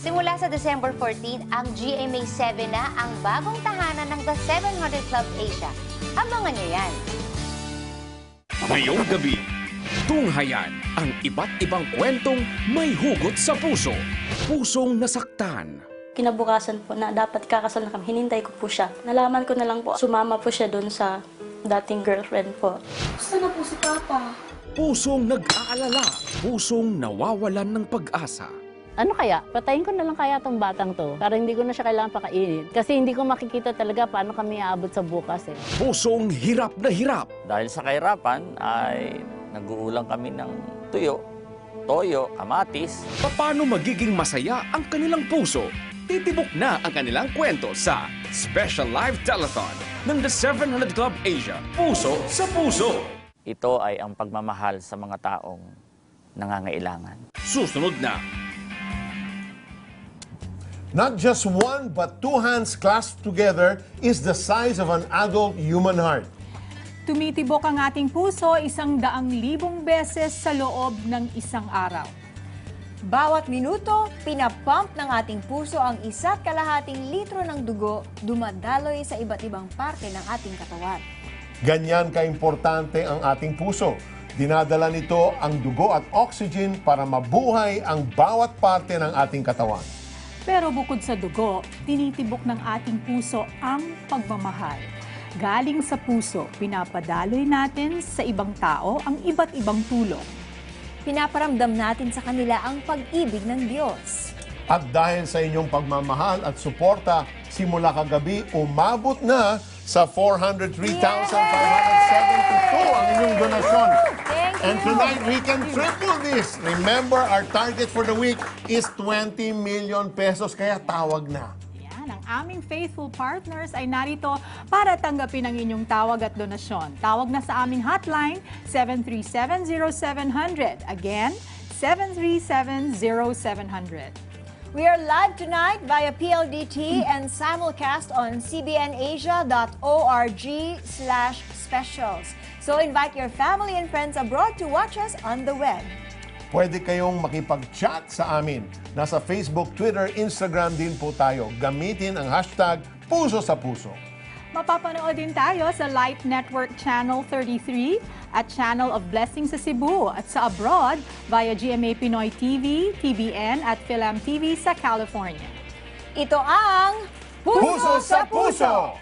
Simula sa December 14, ang GMA 7 na ang bagong tahanan ng The 700 Club Asia. Abangan niyo yan. Ngayong gabi, tunghayan ang iba't ibang kwentong may hugot sa puso. Pusong nasaktan. Kinabukasan po na dapat kakasal na kami, hinintay ko po siya. Nalaman ko na lang po, sumama po siya doon sa dating girlfriend po. Gusto na po si Papa. Pusong nag-aalala. Pusong nawawalan ng pag-asa. Ano kaya? Patayin ko na lang kaya tong batang to para hindi ko na siya kailangan pakainin. Kasi hindi ko makikita talaga paano kami aabot sa bukas eh. Pusong hirap na hirap. Dahil sa kahirapan ay nag-uulang kami ng tuyo, toyo, kamatis. Paano magiging masaya ang kanilang puso? Titibok na ang kanilang kwento sa Special Live Telethon ng The 700 Club Asia. Puso sa puso. Ito ay ang pagmamahal sa mga taong nangangailangan. Susunod na. Not just one, but two hands clasped together is the size of an adult human heart. Tumitibok ang ating puso 100,000 beses sa loob ng isang araw. Bawat minuto, pinapump ng ating puso ang 1.5 litro ng dugo dumadaloy sa iba't ibang parte ng ating katawan. Ganyan kaimportante ang ating puso. Dinadala nito ang dugo at oxygen para mabuhay ang bawat parte ng ating katawan. Pero bukod sa dugo, tinitibok ng ating puso ang pagmamahal. Galing sa puso, pinapadaloy natin sa ibang tao ang iba't ibang tulong. Pinaparamdam natin sa kanila ang pag-ibig ng Diyos. At dahil sa inyong pagmamahal at suporta, simula kagabi, umabot na sa 403,572 ang inyong donasyon. And tonight, we can triple this. Remember, our target for the week is 20 million pesos, kaya tawag na. Yan, ang aming faithful partners ay narito para tanggapin ang inyong tawag at donasyon. Tawag na sa aming hotline, 737-0700. Again, 737-0700. We are live tonight via PLDT and simulcast on cbnasia.org/specials. So invite your family and friends abroad to watch us on the web. Pwede kayong makipag-chat sa amin. Nasa Facebook, Twitter, Instagram din po tayo. Gamitin ang hashtag Puso sa Puso. Mapapanood din tayo sa Light Network Channel 33 at Channel of Blessing sa Cebu at sa abroad via GMA Pinoy TV, TVN at Philam TV sa California. Ito ang Puso sa Puso!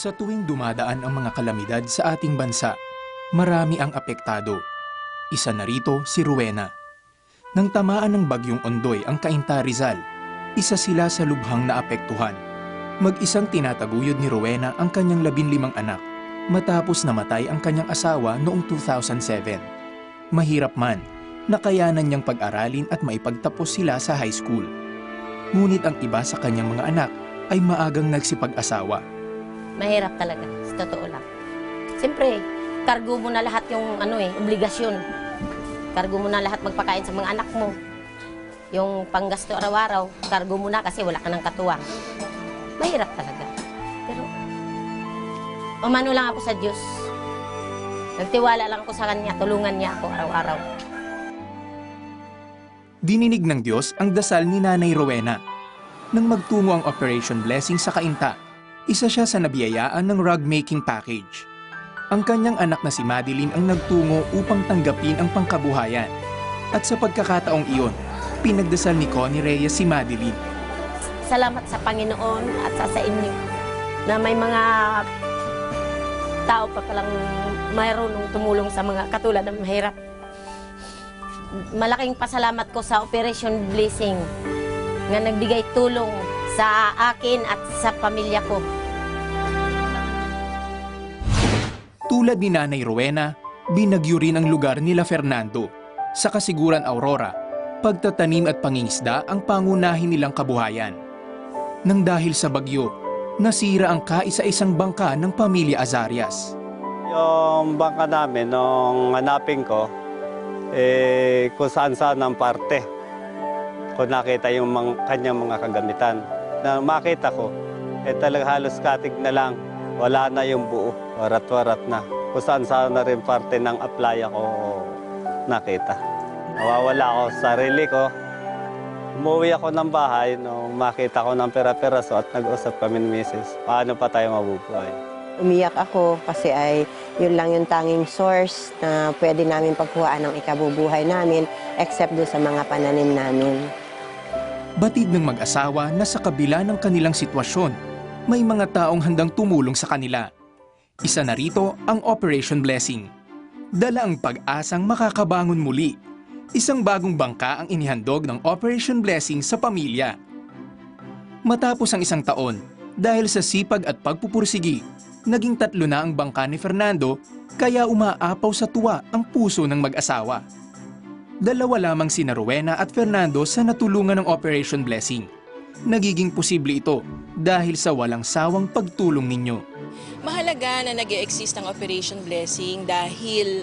Sa tuwing dumadaan ang mga kalamidad sa ating bansa, marami ang apektado. Isa na rito si Rowena. Nang tamaan ng bagyong Ondoy ang Cainta Rizal, isa sila sa lubhang naapektuhan. Mag-isang tinataguyod ni Rowena ang kanyang 15 anak matapos namatay ang kanyang asawa noong 2007. Mahirap man, nakayanan niyang pag-aralin at maipagtapos sila sa high school. Ngunit ang iba sa kanyang mga anak ay maagang nagsipag-asawa. Mahirap talaga, sa totoo lang. Siyempre, kargo mo na lahat yung obligasyon. Kargo mo na lahat magpakain sa mga anak mo. Yung panggasto araw-araw, kargo mo na kasi wala ka ng katuwang. Mahirap talaga. Pero, umano lang ako sa Diyos. Nagtiwala lang ako sa Kanya, tulungan niya ako araw-araw. Dininig ng Diyos ang dasal ni Nanay Rowena. Nang magtungo ang Operation Blessing sa Cainta, isa siya sa nabiyayaan ng rug making package. Ang kanyang anak na si Madeline ang nagtungo upang tanggapin ang pangkabuhayan. At sa pagkakataong iyon, pinagdasal ni Connie Reyes si Madeline. Salamat sa Panginoon at sa inyo na may mga tao pa palang mayroong tumulong sa mga katulad ng mahirap. Malaking pasalamat ko sa Operation Blessing nga nagbigay tulong sa akin at sa pamilya ko. Tulad ni Nanay Rowena, binagyo rin ang lugar nila Fernando. Sa Kasiguran Aurora, pagtatanim at pangingisda ang pangunahin nilang kabuhayan. Nang dahil sa bagyo, nasira ang kaisa-isang bangka ng pamilya Azarias. Yung bangka namin, nung hanapin ko, kung saan-saan ang parte. Kung nakita yung kanyang mga kagamitan. Na makita ko, talaga halos katig na lang, wala na yung buo, warat-warat na. Kung saan-saan na rin parte ng aplaya ko nakita. Nawawala ako sa sarili ko. Umuwi ako ng bahay nung makita ko ng pera-peraso at nag-usap kami ni Mrs. Paano pa tayo mabubuhay? Umiyak ako kasi yun lang yung tanging source na pwede namin pagkuhaan ng ikabubuhay namin except doon sa mga pananim namin. Batid ng mag-asawa na sa kabila ng kanilang sitwasyon, may mga taong handang tumulong sa kanila. Isa na rito ang Operation Blessing. Dala ang pag-asang makakabangon muli. Isang bagong bangka ang inihandog ng Operation Blessing sa pamilya. Matapos ang isang taon, dahil sa sipag at pagpupursigi, naging 3 na ang bangka ni Fernando, kaya umaapaw sa tuwa ang puso ng mag-asawa. 2 lamang sina Rowena at Fernando sa natulungan ng Operation Blessing. Nagiging posible ito dahil sa walang sawang pagtulong ninyo. Mahalaga na nag-e-exist ang Operation Blessing dahil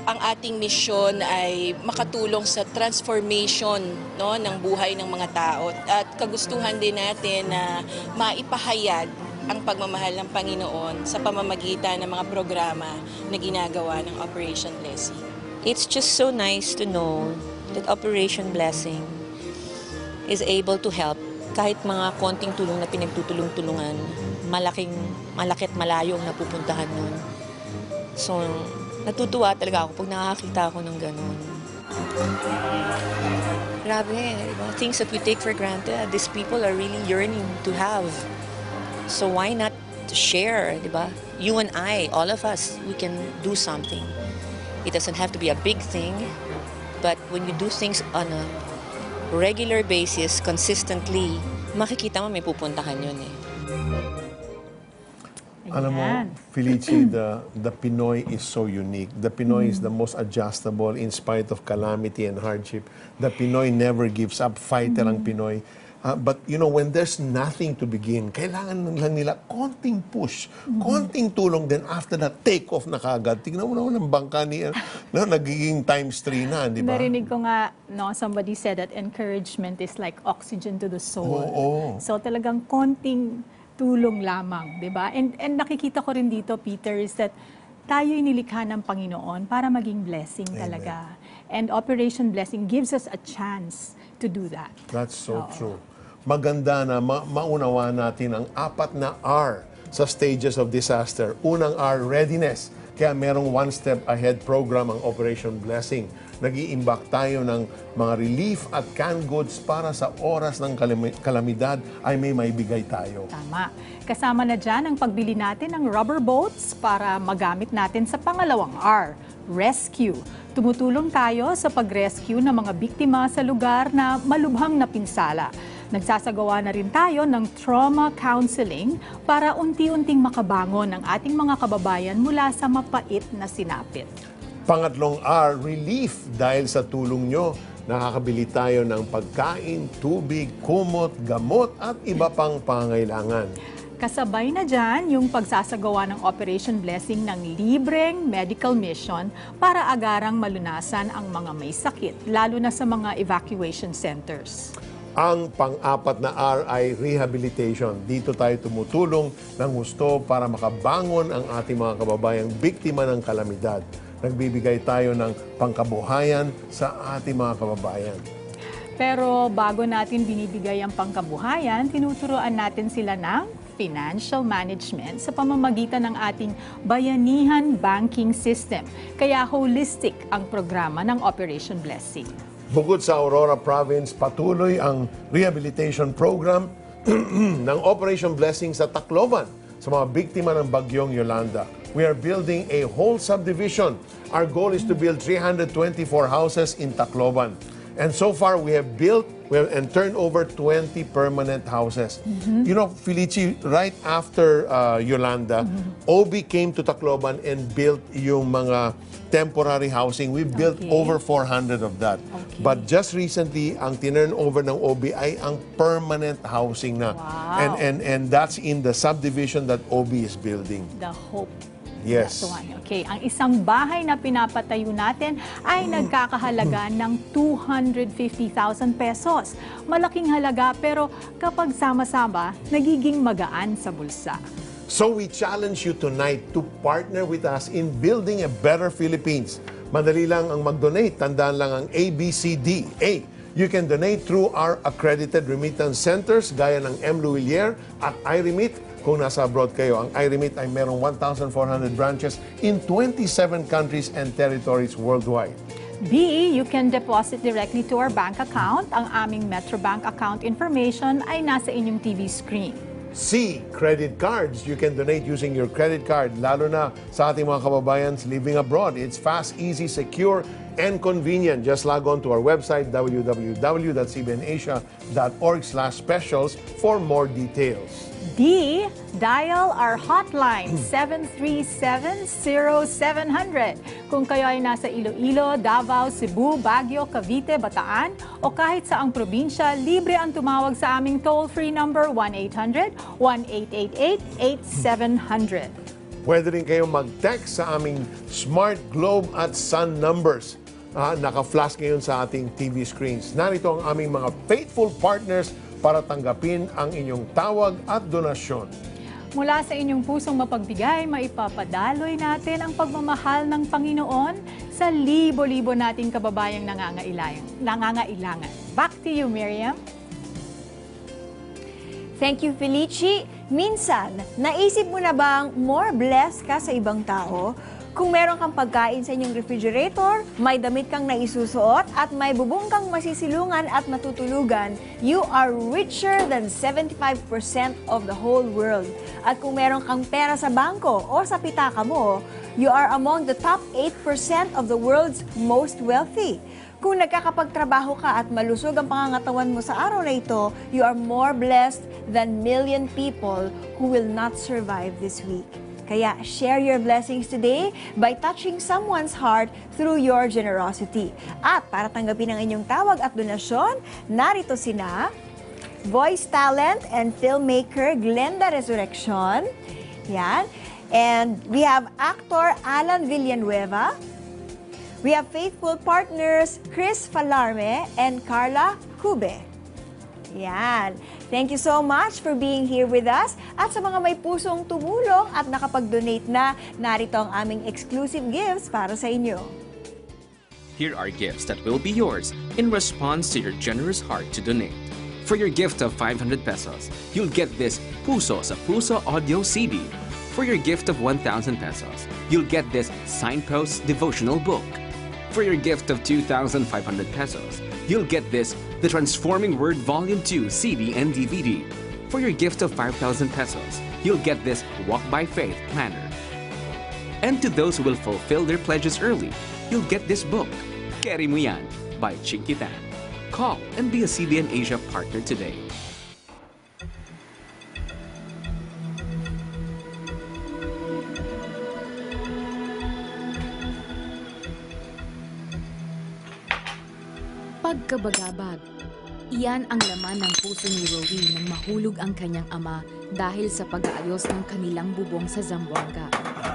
ang ating misyon ay makatulong sa transformation, no, ng buhay ng mga tao. At kagustuhan din natin na maipahayag ang pagmamahal ng Panginoon sa pamamagitan ng mga programa na ginagawa ng Operation Blessing. It's just so nice to know that Operation Blessing is able to help kahit mga konting tulong na pinagtutulong-tulungan, malaki at malayo ang napupuntahan nun. So, natutuwa talaga ako pag nakakita ako ng ganun. Grabe, diba? Things that we take for granted, these people are really yearning to have. So why not share, diba? You and I, all of us, we can do something. It doesn't have to be a big thing, but when you do things on a regular basis, consistently, makikita mo may pupuntahan yun eh. Alam mo, Felici, the Pinoy is so unique. The Pinoy is the most adjustable in spite of calamity and hardship. The Pinoy never gives up. Fighter ang Pinoy. But you know, when there's nothing to begin, kailangan lang nila konting push, konting tulong, then after that, take off na kagad. Tignan mo naman ang bangka niya, nagiging times 3 na, di ba? Narinig ko nga, no, somebody said that encouragement is like oxygen to the soul. So talagang konting tulong lamang, di ba? And nakikita ko rin dito, Peter, is that tayo'y nilikha ng Panginoon para maging blessing talaga. And Operation Blessing gives us a chance to do that. That's so true. Maganda na maunawa natin ang 4 na R sa stages of disaster. Unang R, readiness. Kaya merong one step ahead program ang Operation Blessing. Nag-iimbak tayo ng mga relief at canned goods para sa oras ng kalamidad ay may maibigay tayo. Tama. Kasama na dyan ang pagbili natin ng rubber boats para magamit natin sa pangalawang R, rescue. Tumutulong tayo sa pag-rescue ng mga biktima sa lugar na malubhang napinsala. Nagsasagawa na rin tayo ng trauma counseling para unti-unting makabangon ang ating mga kababayan mula sa mapait na sinapit. Pangatlong R, relief. Dahil sa tulong nyo, nakakabili tayo ng pagkain, tubig, kumot, gamot at iba pang pangangailangan. Kasabay na dyan yung pagsasagawa ng Operation Blessing ng libreng medical mission para agarang malunasan ang mga may sakit, lalo na sa mga evacuation centers. Ang pang-4 na R ay rehabilitation. Dito tayo tumutulong ng husto para makabangon ang ating mga kababayang biktima ng kalamidad. Nagbibigay tayo ng pangkabuhayan sa ating mga kababayan. Pero bago natin binibigay ang pangkabuhayan, tinuturuan natin sila ng financial management sa pamamagitan ng ating bayanihan banking system. Kaya holistic ang programa ng Operation Blessing. Bukod sa Aurora Province, patuloy ang rehabilitation program ng Operation Blessing sa Tacloban sa mga biktima ng bagyong Yolanda. We are building a whole subdivision. Our goal is to build 324 houses in Tacloban. And so far, we have built and turned over 20 permanent houses. You know, Felici, right after Yolanda, OB came to Tacloban and built yung mga temporary housing. We built over 400 of that. But just recently, ang tinurn over ng OB ay ang permanent housing na. Wow. And that's in the subdivision that OB is building. The Hope. Yes. That's the one. Okay, ang isang bahay na pinapatayo natin ay nagkakahalaga ng 250,000 pesos. Malaking halaga pero kapag sama-sama, nagiging magaan sa bulsa. So we challenge you tonight to partner with us in building a better Philippines. Madali lang ang mag-donate. Tandaan lang ang ABCD. A. You can donate through our accredited remittance centers gaya ng M. Luwilier at iRemit. Kung nasa abroad kayo, ang iRemit ay merong 1,400 branches in 27 countries and territories worldwide. B, you can deposit directly to our bank account. Ang aming Metrobank account information ay nasa inyong TV screen. C, credit cards. You can donate using your credit card, lalo na sa ating mga kababayans living abroad. It's fast, easy, secure, and convenient. Just log on to our website, www.cbnasia.org/specials for more details. D, dial our hotline 737-0700. Kung kayo ay nasa Iloilo, Davao, Cebu, Baguio, Cavite, Bataan o kahit saang probinsya, libre ang tumawag sa aming toll-free number 1-800-1888-8700. Pwede rin kayong mag-text sa aming Smart Globe at Sun numbers. Naka-flash ngayon sa ating TV screens. Narito ang aming mga faithful partners para tanggapin ang inyong tawag at donasyon. Mula sa inyong pusong mapagbigay, maipapadaloy natin ang pagmamahal ng Panginoon sa libo-libo nating kababayang nangangailangan. Back to you, Miriam. Thank you, Felici. Minsan, naisip mo na bang more blessed ka sa ibang tao? Kung meron kang pagkain sa inyong refrigerator, may damit kang naisusuot, at may bubong kang masisilungan at matutulugan, you are richer than 75% of the whole world. At kung meron kang pera sa bangko o sa pitaka mo, you are among the top 8% of the world's most wealthy. Kung nagkakapagtrabaho ka at malusog ang pangangatawan mo sa araw na ito, you are more blessed than million people who will not survive this week. Kaya share your blessings today by touching someone's heart through your generosity. At para tanggapin ang inyong tawag at donasyon, narito sina voice talent and filmmaker Glenda Resurrection. Yan. And we have actor Alan Villanueva. We have faithful partners Chris Falarme and Carla Cube. Yan. Thank you so much for being here with us. At sa mga may pusong tumulong at nakapag-donate na, narito ang aming exclusive gifts para sa inyo. Here are gifts that will be yours in response to your generous heart to donate. For your gift of 500 pesos, you'll get this Puso sa Puso audio CD. For your gift of 1,000 pesos, you'll get this Signpost devotional book. For your gift of 2,500 pesos, you'll get this The Transforming Word Volume 2 CD and DVD. For your gift of 5,000 pesos, you'll get this Walk by Faith planner. And to those who will fulfill their pledges early, you'll get this book, Keri Mo Yan by Chinkitan. Call and be a CBN Asia partner today. Pagkabagabag. Iyan ang laman ng puso ni Rowie nang mahulog ang kanyang ama dahil sa pag-aayos ng kanilang bubong sa Zamboanga.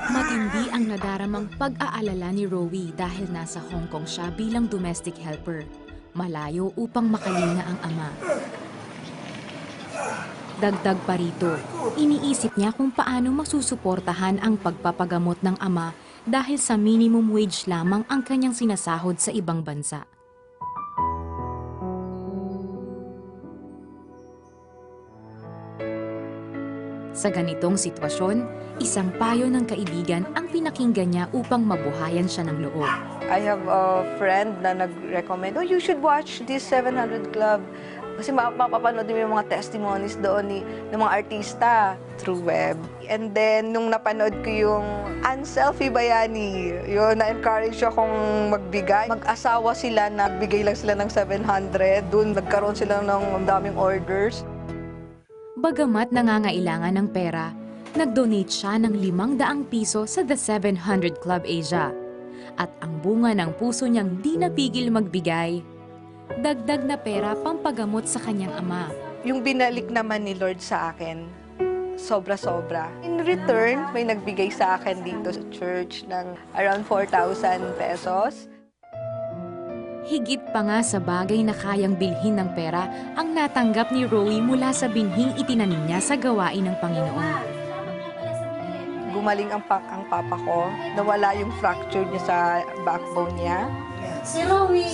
Matindi ang nadaramang pag-aalala ni Rowie dahil nasa Hong Kong siya bilang domestic helper. Malayo upang makalina ang ama. Dagdag pa rito, iniisip niya kung paano masusuportahan ang pagpapagamot ng ama dahil sa minimum wage lamang ang kanyang sinasahod sa ibang bansa. Sa ganitong sitwasyon, isang payo ng kaibigan ang pinakinggan niya upang mabuhayan siya ng loob. I have a friend na nag-recommend, oh, you should watch this 700 Club. Kasi mapapanood mo yung mga testimonies doon ng mga artista through web. And then, nung napanood ko yung Unselfie Bayani, yun, na-encourage akong magbigay. Mag-asawa sila, nagbigay lang sila ng 700. Doon, nagkaroon sila ng daming orders. Bagamat nangangailangan ng pera, nag-donate siya ng 500 piso sa The 700 Club Asia. At ang bunga ng puso niyang di napigil magbigay, dagdag na pera pampagamot sa kanyang ama. Yung binalik naman ni Lord sa akin, sobra-sobra. In return, may nagbigay sa akin dito sa church ng around 4,000 pesos. Higit pa nga sa bagay na kayang bilhin ng pera ang natanggap ni Rowie mula sa binhing itinanim niya sa gawain ng Panginoon. Gumaling ang papa ko, nawala yung fracture niya sa backbone niya. Si Rowie!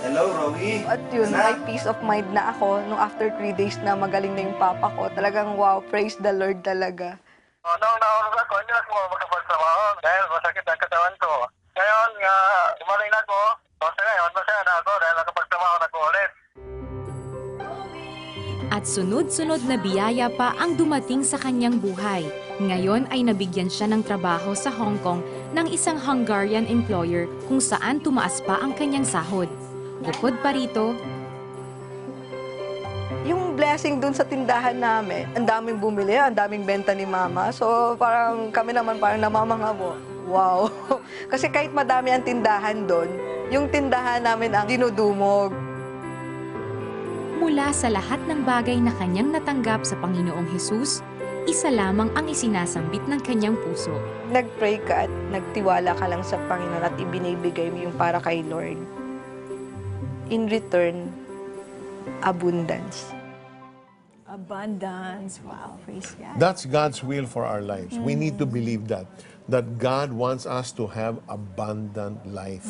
Hello, Rowie. At yun, may peace of mind na ako nung after 3 days na magaling na yung papa ko. Talagang wow, praise the Lord talaga. Nung naulog ako, hindi ako makapagtrabaho dahil masakit ang katawan ko. Ngayon, gumaling na ako. Sa ngayon, masaya na ako dahil nakapagtrabaho na ako ulit. At sunod-sunod na biyaya pa ang dumating sa kanyang buhay. Ngayon ay nabigyan siya ng trabaho sa Hong Kong ng isang Hungarian employer kung saan tumaas pa ang kanyang sahod. Bukod pa rito, yung blessing dun sa tindahan namin, ang daming bumili, ang daming benta ni Mama. So parang kami naman parang namamangabo. Wow! Kasi kahit madami ang tindahan dun, yung tindahan namin ang dinudumog. Mula sa lahat ng bagay na kanyang natanggap sa Panginoong Hesus, isa lamang ang isinasambit ng kanyang puso. Nag-pray ka at nagtiwala ka lang sa Panginoon at ibinibigay mo yung para kay Lord. In return, abundance. Abundance. Wow, praise God. That's God's will for our lives. We need to believe that God wants us to have abundant life.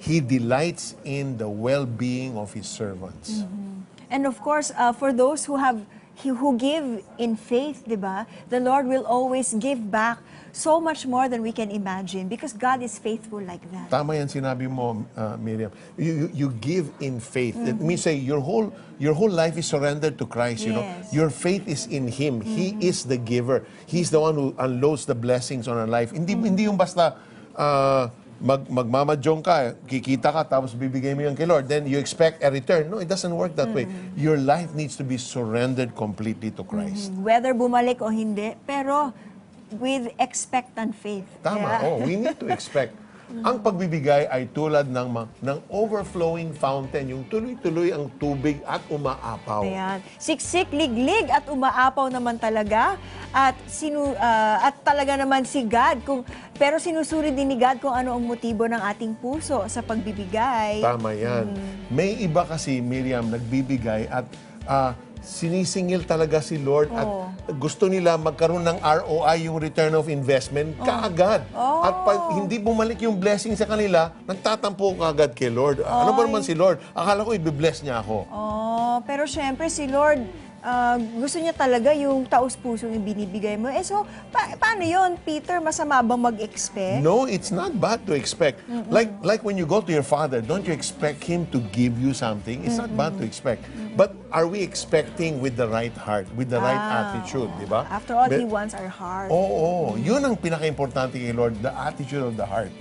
He delights in the well-being of His servants. And of course, for those who give in faith, diba, the Lord will always give back so much more than we can imagine because God is faithful like that. Tama yan sinabi mo, Miriam. You give in faith. It means say your whole life is surrendered to Christ. You know, your faith is in Him. He is the giver. He's the one who unloads the blessings on our life. Hindi yung basta magmamadyong ka, kikita ka, tapos bibigay mo yan kay Lord, then you expect a return. No, it doesn't work that way. Your life needs to be surrendered completely to Christ. Whether bumalik o hindi, pero with expectant faith. Tama, we need to expect. Ang pagbibigay ay tulad ng overflowing fountain, yung tuloy-tuloy ang tubig at umaapaw. Ayan. Siksik, liglig at umaapaw naman talaga. At talaga naman si God. Pero sinusuri din ni God kung ano ang motibo ng ating puso sa pagbibigay. Tama yan. May iba kasi, Miriam, nagbibigay at sinisingil talaga si Lord at gusto nila magkaroon ng ROI, yung return of investment, kaagad. At pag hindi bumalik yung blessing sa kanila, nagtatampo kaagad kay Lord. Ano ba naman si Lord? Akala ko i-bless niya ako. Pero syempre si Lord, gusto niya talaga yung taos-puso yung binibigay mo. So, paano yun, Peter? Masama bang mag-expect? No, it's not bad to expect. Like when you go to your father, don't you expect him to give you something? It's not bad to expect. But are we expecting with the right heart, with the right attitude, di ba? After all, He wants our heart. Yun ang pinaka-importante kay Lord, the attitude of the heart.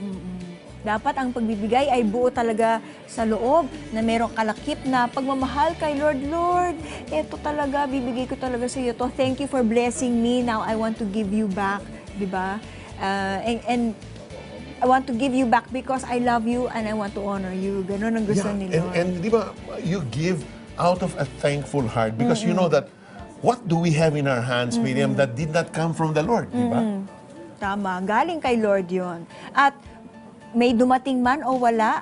Dapat ang pagbibigay ay buo talaga sa loob na merong kalakip na pagmamahal kay Lord. Lord, eto talaga, bibigay ko talaga sa iyo to. Thank you for blessing me. Now I want to give you back. Diba? And I want to give you back because I love you and I want to honor you. Ganun ang gusto ni Lord. And di ba, you give out of a thankful heart because you know that what do we have in our hands, Miriam, that did not come from the Lord, di ba? Tama, galing kay Lord yon. At may dumating man o wala,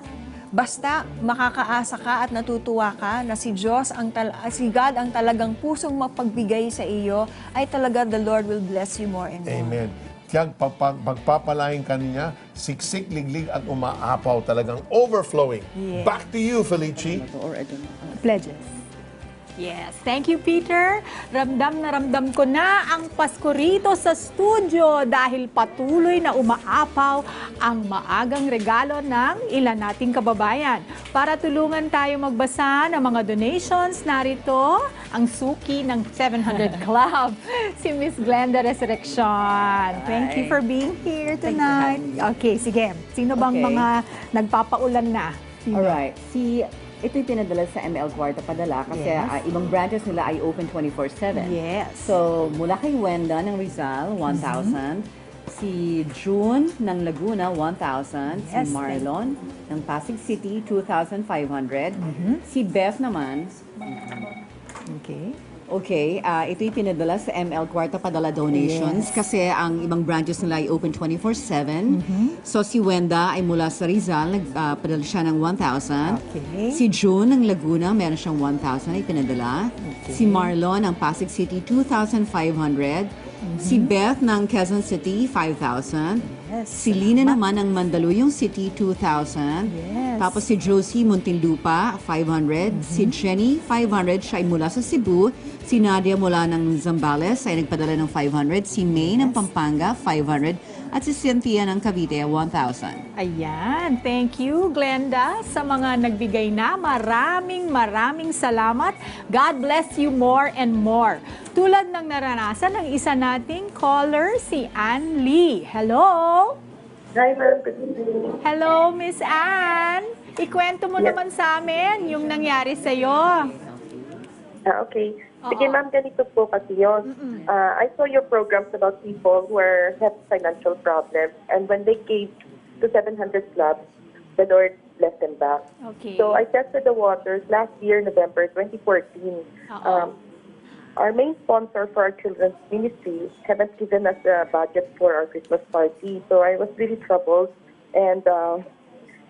basta makakaasa ka at natutuwa ka na si God ang talagang pusong mapagbigay sa iyo, ay talaga the Lord will bless you more and more. Amen. Tiyag, pagpapalain ka niya, siksik, liglig at umaapaw, talagang overflowing. Yeah. Back to you, Felici. Pledges. Yes, thank you, Peter. Ramdam na ramdam ko na ang Pasko rito sa studio dahil patuloy na umaapaw ang maagang regalo ng ilan nating kababayan. Para tulungan tayo magbasa ng mga donations, narito ang suki ng 700 Club, si Miss Glenda Resurrection. Thank you for being here tonight. Okay, sige. Sino bang mga nagpapaulan na? Alright. Ito'y pinadala sa ML Kwarta Padala kasi ibang branches nila ay open 24/7. Yes. So, mula kay Wenda ng Rizal, 1,000. Si June ng Laguna, 1,000. Yes, Si Marlon ng Pasig City, 2,500. Si Beth naman. Okay, ito'y pinadala sa ML Kwarta Padala Donations kasi ang ibang branches nila ay open 24/7. So si Wenda ay mula sa Rizal, nagpadala siya ng 1,000. Si June ng Laguna, meron siyang 1,000 ay pinadala. Si Marlon ng Pasig City, 2,500. Si Beth ng Quezon City, 5,000. Si Lina naman ng Mandaluyong City, 2,000. Tapos si Josie Muntinlupa, 500. Si Jenny, 500. Siya ay mula sa Cebu. Si Nadia mula ng Zambales ay nagpadala ng 500. Si May ng Pampanga, 500. At si Cynthia ng Cavite, 1,000. Ayan, thank you Glenda sa mga nagbigay na. Maraming salamat. God bless you more and more. Tulad ng naranasan ng isa nating caller, si Ann Lee. Hello? Hi, ma'am. Good evening. Hello, Miss Ann. Ikwento mo naman sa amin yung nangyari sa'yo. Okay. Sige, ma'am, ganito po kasi yun. I saw your programs about people who have financial problems, and when they gave to 700 Club, the Lord blessed them back. Okay. So I tested the waters last year, November 2014. Our main sponsor for our children's ministry haven't given us a budget for our Christmas party, so I was really troubled, and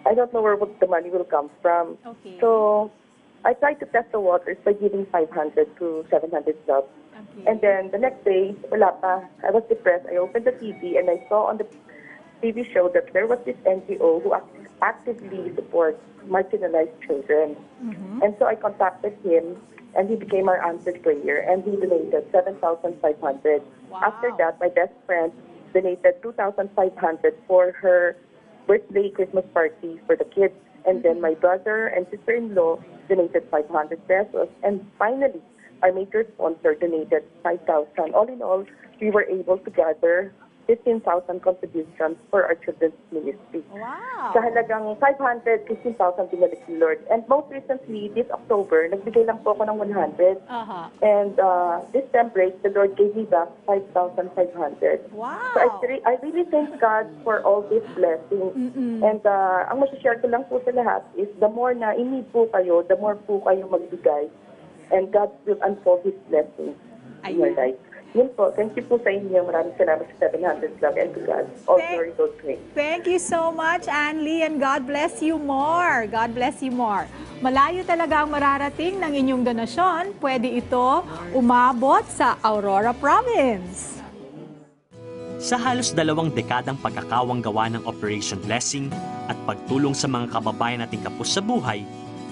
I don't know where the money will come from. Okay. So I tried to test the waters by giving 500 to 700 Club. And then the next day, wala pa. I was depressed. I opened the TV and I saw on the TV show that there was this NGO who actively supports marginalized children. And so I contacted him, and he became our answered prayer, and he donated 7,500. After that, my best friend donated 2,500 for her birthday Christmas party for the kids. And then my brother and sister-in-law donated 500 pesos. And finally, our major sponsor donated 5,000. All in all, we were able to gather 15,000 contributions for our children's ministry. Wow! Sa halagang 500, 15,000 binalik ni Lord. And most recently, this October, nagbigay lang po ako ng 100. And this time break, the Lord gave me back 5,500. Wow! So I really thank God for all this blessing. And ang masashare ko lang po sa lahat is the more na in-need po kayo, the more po kayo magbigay. And God will unfold His blessings in your life. Yun po. Thank you po sa inyo. Maraming salamat sa 700 Club and to God. All glory goes to Him. Thank you so much, Ann Lee, and God bless you more. God bless you more. Malayo talaga ang mararating ng inyong donasyon. Pwede ito umabot sa Aurora Province. Sa halos 2 dekadang pagkakawang gawa ng Operation Blessing at pagtulong sa mga kababayan nating kapos sa buhay,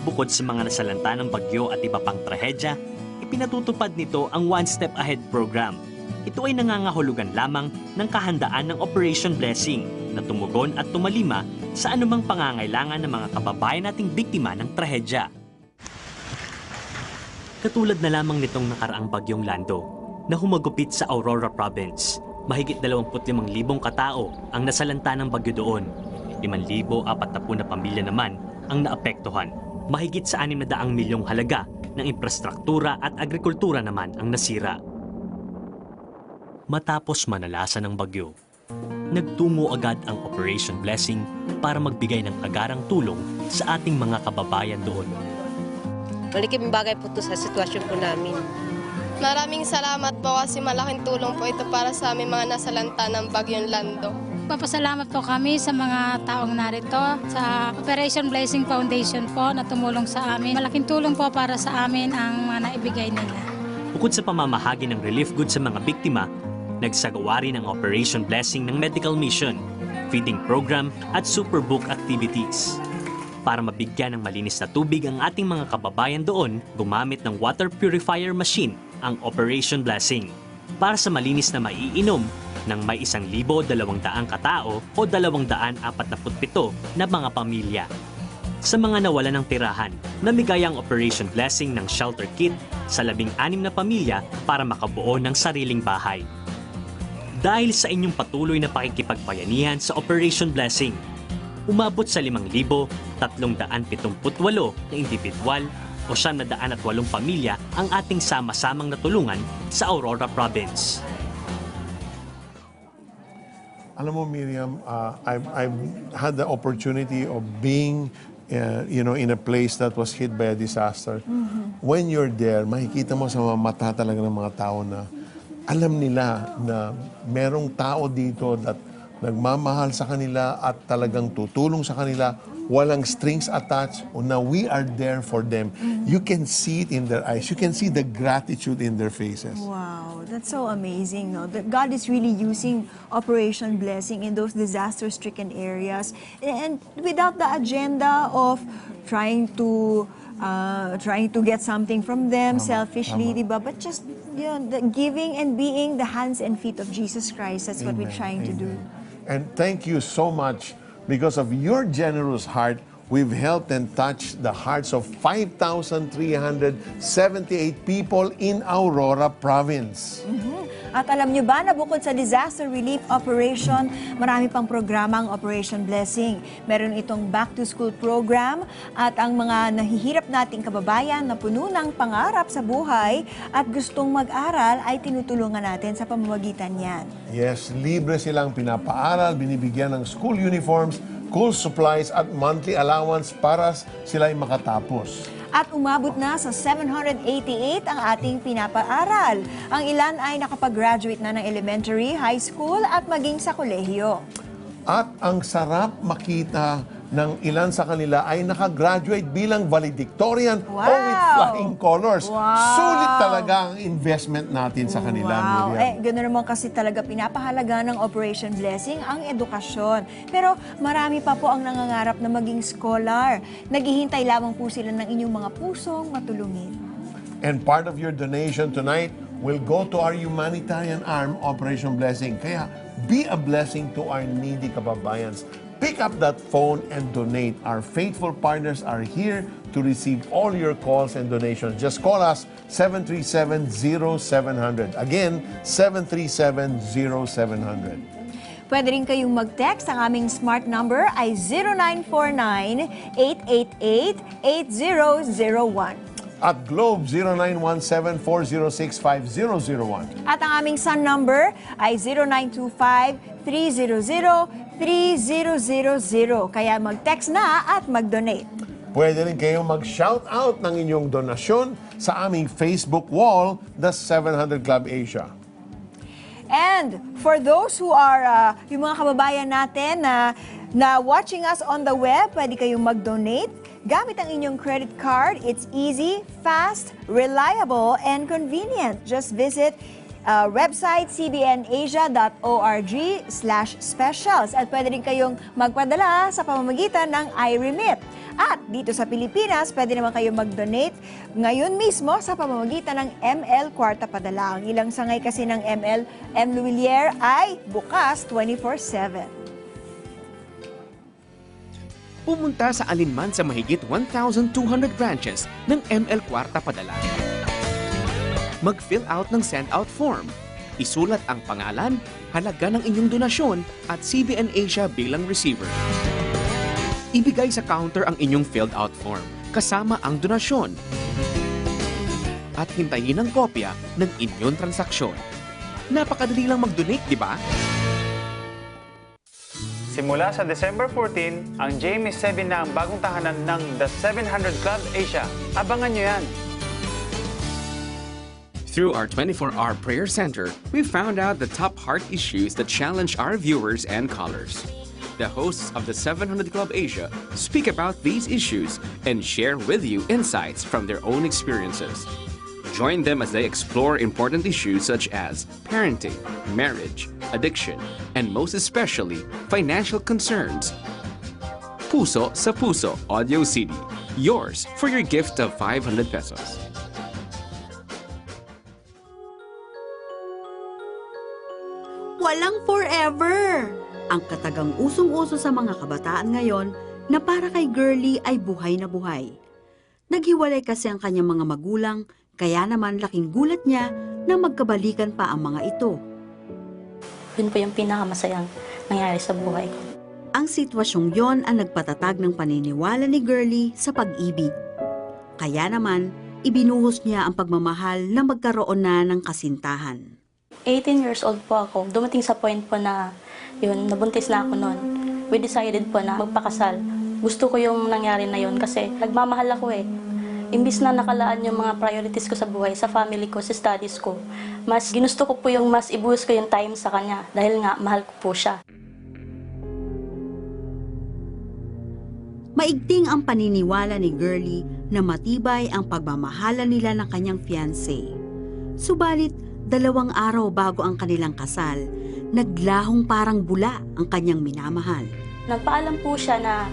bukod sa mga nasalanta ng bagyo at iba pang trahedya, ipinatutupad nito ang One Step Ahead program. Ito ay nangangahulugan lamang ng kahandaan ng Operation Blessing na tumugon at tumalima sa anumang pangangailangan ng mga kababayan nating biktima ng trahedya. Katulad na lamang nitong nakaraang bagyong Lando na humagupit sa Aurora Province. Mahigit 25,000 katao ang nasalanta ng bagyo doon. 5,040 na pamilya naman ang naapektuhan. Mahigit sa 600 milyong halaga ng infrastruktura at agrikultura naman ang nasira. Matapos manalasan ng bagyo, nagtungo agad ang Operation Blessing para magbigay ng agarang tulong sa ating mga kababayan doon. Malaking bagay po ito sa sitwasyon po namin. Maraming salamat po kasi malaking tulong po ito para sa aming mga nasalanta ng bagyong Lando. Papasalamat po kami sa mga taong narito, sa Operation Blessing Foundation po na tumulong sa amin. Malaking tulong po para sa amin ang mga naibigay nila. Bukod sa pamamahagi ng relief goods sa mga biktima, nagsagawa rin ang Operation Blessing ng medical mission, feeding program at superbook activities. Para mabigyan ng malinis na tubig ang ating mga kababayan doon, gumamit ng water purifier machine ang Operation Blessing para sa malinis na maiinom ng may 1,200 katao o 247 na mga pamilya. Sa mga nawalan ng tirahan, namigay ang Operation Blessing ng shelter kit sa 16 na pamilya para makabuo ng sariling bahay. Dahil sa inyong patuloy na pakikipagbayanihan sa Operation Blessing, umabot sa 5,378 na individual o 708 pamilya ang ating sama-samang natulungan sa Aurora Province. Alam mo, Miriam, I've had the opportunity of being in a place that was hit by a disaster. When you're there, makikita mo sa mga mata talaga ng mga tao na alam nila na merong tao dito that nagmamahal sa kanila at talagang tutulong sa kanila, walang strings attached, na we are there for them. You can see it in their eyes. You can see the gratitude in their faces. Wow, that's so amazing, no? That God is really using Operation Blessing in those disaster-stricken areas, and without the agenda of trying to get something from them selfishly, diba? But just the giving and being the hands and feet of Jesus Christ. That's what we're trying to do. And thank you so much. Because of your generous heart, we've helped and touched the hearts of 5,378 people in Aurora Province. At alam nyo ba na bukod sa disaster relief operation, marami pang programa ang Operation Blessing. Meron itong back-to-school program at ang mga nahihirap nating kababayan na puno ng pangarap sa buhay at gustong mag-aral ay tinutulungan natin sa pamamagitan niyan. Yes, libre silang pinapaaral, binibigyan ng school uniforms, school supplies at monthly allowance para sila ay makatapos. At umabot na sa 788 ang ating pinapaaral. Ang ilan ay nakapag-graduate na ng elementary, high school at maging sa kolehiyo. At ang sarap makita ng ilan sa kanila ay nakagraduate bilang valedictorian o with flying colors. Sulit talaga ang investment natin sa kanila, Miriam. Gano'n naman kasi talaga pinapahalaga ng Operation Blessing ang edukasyon. Pero marami pa po ang nangangarap na maging scholar. Naghihintay lamang po sila ng inyong mga pusong matulungin. And part of your donation tonight will go to our humanitarian arm, Operation Blessing. Kaya be a blessing to our needy kababayans. Pick up that phone and donate. Our faithful partners are here to receive all your calls and donations. Just call us 737-0700. Again, 737-0700. Pwede rin kayong mag-text. Ang aming smart number ay 0949-888-8001. At Globe 0917-406-5001. At ang aming Sun number ay 0925-300-3000. Kaya mag-text na at mag-donate. Pwede rin kayong mag-shout out ng inyong donasyon sa aming Facebook wall, The 700 Club Asia. And for those who are, yung mga kababayan natin na watching us on the web, pwede kayong mag-donate gamit ang inyong credit card. It's easy, fast, reliable, and convenient. Just visit website cbnasia.org/specials at pwede rin kayong magpadala sa pamamagitan ng iRemit. At dito sa Pilipinas, pwede naman kayong mag-donate ngayon mismo sa pamamagitan ng ML Kwarta Padala. Ang ilang sangay kasi ng ML M. Luwilier ay bukas 24/7. Pumunta sa alinman sa mahigit 1,200 branches ng ML Kwarta Padala. Mag-fill out ng send-out form. Isulat ang pangalan, halaga ng inyong donasyon at CBN Asia bilang receiver. Ibigay sa counter ang inyong filled out form kasama ang donasyon. At hintayin ang kopya ng inyong transaksyon. Napakadali lang mag-donate, di ba? Simula sa December 14, ang Jamie 7 na ang bagong tahanan ng The 700 Club Asia. Abangan nyo yan! Through our 24-hour prayer center, we found out the top heart issues that challenge our viewers and callers. The hosts of the 700 Club Asia speak about these issues and share with you insights from their own experiences. Join them as they explore important issues such as parenting, marriage, addiction, and most especially, financial concerns. Puso sa Puso Audio CD. Yours for your gift of 500 pesos. Walang forever! Ang katagang usong-uso sa mga kabataan ngayon na para kay Girlie ay buhay na buhay. Naghiwalay kasi ang kanyang mga magulang, kaya naman laking gulat niya na magkabalikan pa ang mga ito. Yun po yung pinakamasayang nangyari sa buhay ko. Ang sitwasyong yon ang nagpatatag ng paniniwala ni Girlie sa pag-ibig. Kaya naman, ibinuhos niya ang pagmamahal na magkaroon na ng kasintahan. 18 years old po ako. Dumating sa point po na yun, nabuntis na ako noon. We decided po na magpakasal. Gusto ko yung nangyari na yun kasi nagmamahal ako eh. Imbis na nakalaan yung mga priorities ko sa buhay, sa family ko, sa studies ko, mas ginusto ko po yung mas ibuhos ko yung time sa kanya dahil nga mahal ko po siya. Maigting ang paniniwala ni Girlie na matibay ang pagmamahala nila ng kanyang fiancé. Subalit, 2 araw bago ang kanilang kasal, naglahong parang bula ang kanyang minamahal. Nagpaalam po siya na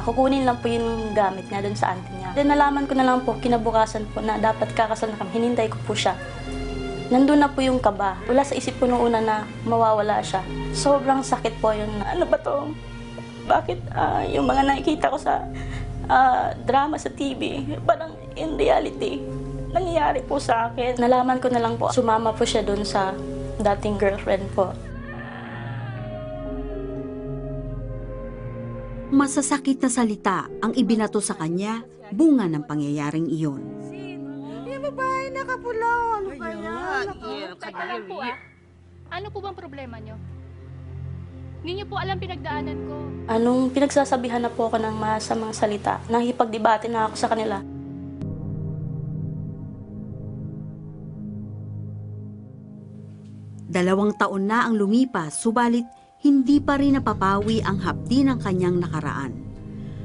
kukunin lang po yung gamit niya doon sa auntie niya. Then nalaman ko na lang po, kinabukasan po na dapat kakasal na kami. Hinintay ko po siya. Nandun na po yung kaba. Wala sa isip ko noong una na mawawala siya. Sobrang sakit po yun. Ano ba to? Bakit yung mga nakikita ko sa drama sa TV, parang in reality, nangyayari po sa akin. Nalaman ko na lang po, sumama po siya doon sa dating girlfriend po. Masasakit na salita ang ibinato sa kanya, bunga ng pangyayaring iyon. Yung babae nakapula. Ano ba yan? Teka lang po Ano po bang problema nyo? Hindi niyo po alam pinagdaanan ko. Anong pinagsasabihan na po ako ng masamang salita, nakipagdebate na ako sa kanila. Dalawang taon na ang lumipas, subalit hindi pa rin napapawi ang hapdi ng kanyang nakaraan.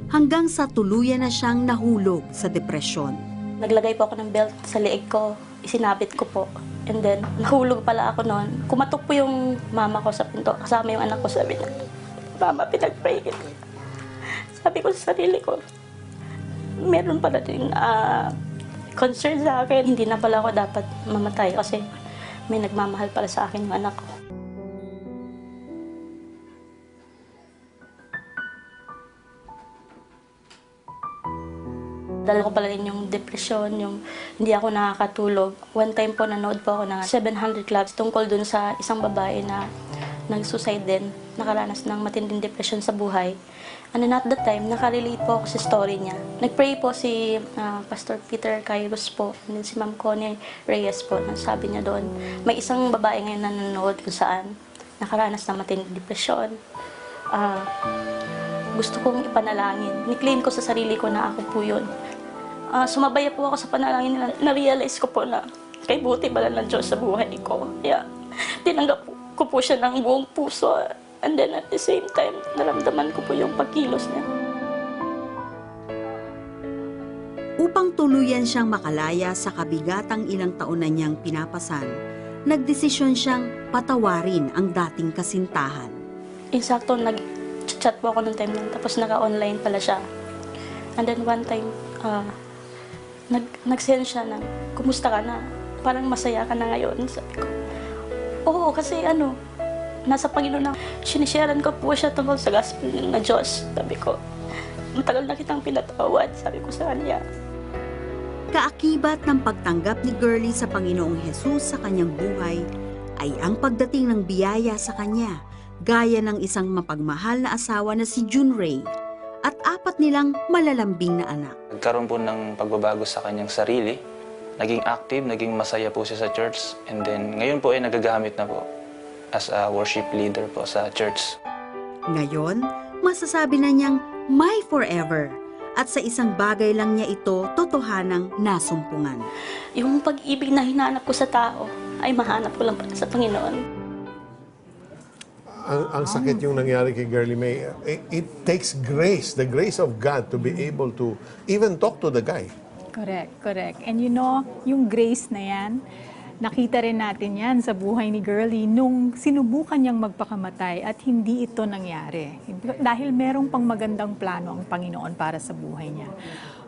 Hanggang sa tuluyan na siyang nahulog sa depresyon. Naglagay po ako ng belt sa leeg ko, isinabit ko po. And then, nahulog pala ako noon. Kumatok po yung mama ko sa pinto, kasama yung anak ko, sabi niya, Mama, pinag-pray kita. Sabi ko sa sarili ko, meron pala din concern sa akin. Hindi na pala ako dapat mamatay kasi may nagmamahal pala sa akin yung anak ko. Dala ko pala din yung depression, yung hindi ako nakakatulog. One time po nanood po ako ng 700 Clubs tungkol dun sa isang babae na nag-suicide din, nakaranas ng matinding depression sa buhay. And then at that time, nakarelate po ako sa story niya. Nag-pray po si Pastor Peter Kairos po, and then si Ma'am Connie Reyes po. Sabi niya doon, may isang babae ngayon na nanonood kung saan nakaranas ng matinding depression. Gusto kong ipanalangin. Ni-claim ko sa sarili ko na ako po yun. Sumabay po ako sa panalangin nila. Na-realize ko po na kay buti pala ng Diyos sa buhay ko. Kaya tinanggap ko po siya ng buong puso. And then at the same time, naramdaman ko po yung pagkilos niya. Upang tuluyan siyang makalaya sa kabigatang ilang taon na niyang pinapasan, nagdesisyon siyang patawarin ang dating kasintahan. Insakto, nag-chat po ako ng time lang, tapos naka-online pala siya. And then one time, nag-send siya na, kumusta ka na? Parang masaya ka na ngayon. Sabi ko, oo, kasi nasa Panginoon na sinisharean ko po siya tungkol sa gospel na Diyos. Sabi ko, matagal na kitang pinatawad, sabi ko sa kanya. Kaakibat ng pagtanggap ni Girlie sa Panginoong Hesus sa kanyang buhay ay ang pagdating ng biyaya sa kanya, gaya ng isang mapagmahal na asawa na si June Ray at 4 nilang malalambing na anak. Nagkaroon po ng pagbabago sa kanyang sarili, naging active, naging masaya po siya sa church, and then ngayon po ay nagagamit na po as a worship leader po sa church. Ngayon, masasabi na niyang may forever at sa isang bagay lang niya ito totohanang nasumpungan. Yung pag-ibig na hinahanap ko sa tao ay mahanap ko lang sa Panginoon. Ang sakit yung nangyari kay Girlie May. It takes grace, the grace of God to be able to even talk to the guy. Correct. And you know, yung grace na yan, Nakita rin natin yan sa buhay ni Girlie nung sinubukan niyang magpakamatay at hindi ito nangyari. Dahil merong pang magandang plano ang Panginoon para sa buhay niya.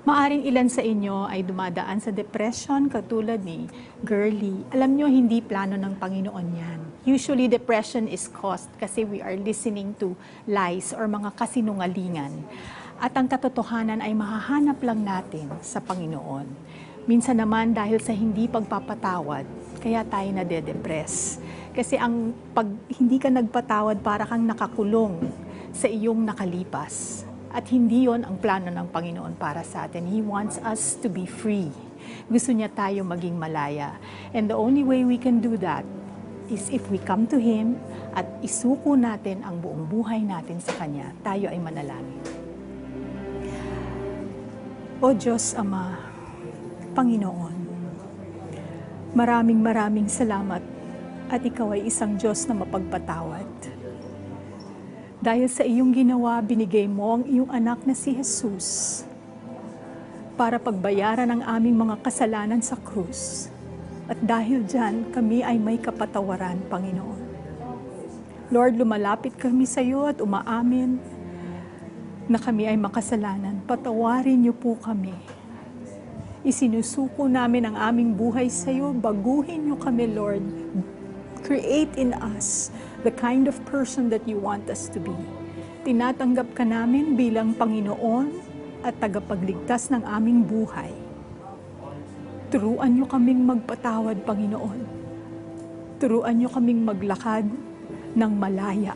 Maaring ilan sa inyo ay dumadaan sa depression katulad ni Girlie. Alam nyo, hindi plano ng Panginoon yan. Usually, depression is caused kasi we are listening to lies or mga kasinungalingan. At ang katotohanan ay mahahanap lang natin sa Panginoon. Minsan naman dahil sa hindi pagpapatawad, kaya tayo nade-depress. Kasi pag hindi ka nagpatawad, para kang nakakulong sa iyong nakalipas. At hindi yon ang plano ng Panginoon para sa atin. He wants us to be free. Gusto niya tayo maging malaya. And the only way we can do that is if we come to Him at isuko natin ang buong buhay natin sa Kanya, tayo ay manalangin. O Diyos Ama, Panginoon, maraming salamat at Ikaw ay isang Diyos na mapagpatawad. Dahil sa iyong ginawa, binigay mo ang iyong anak na si Jesus para pagbayaran ang aming mga kasalanan sa krus. At dahil dyan, kami ay may kapatawaran, Panginoon. Lord, lumalapit kami sa iyo at umaamin na kami ay makasalanan. Patawarin niyo po kami. Isinusuko namin ang aming buhay sa iyo. Baguhin niyo kami, Lord. Create in us the kind of person that you want us to be. Tinatanggap ka namin bilang Panginoon at tagapagligtas ng aming buhay. Turuan niyo kaming magpatawad, Panginoon. Turuan niyo kaming maglakad ng malaya.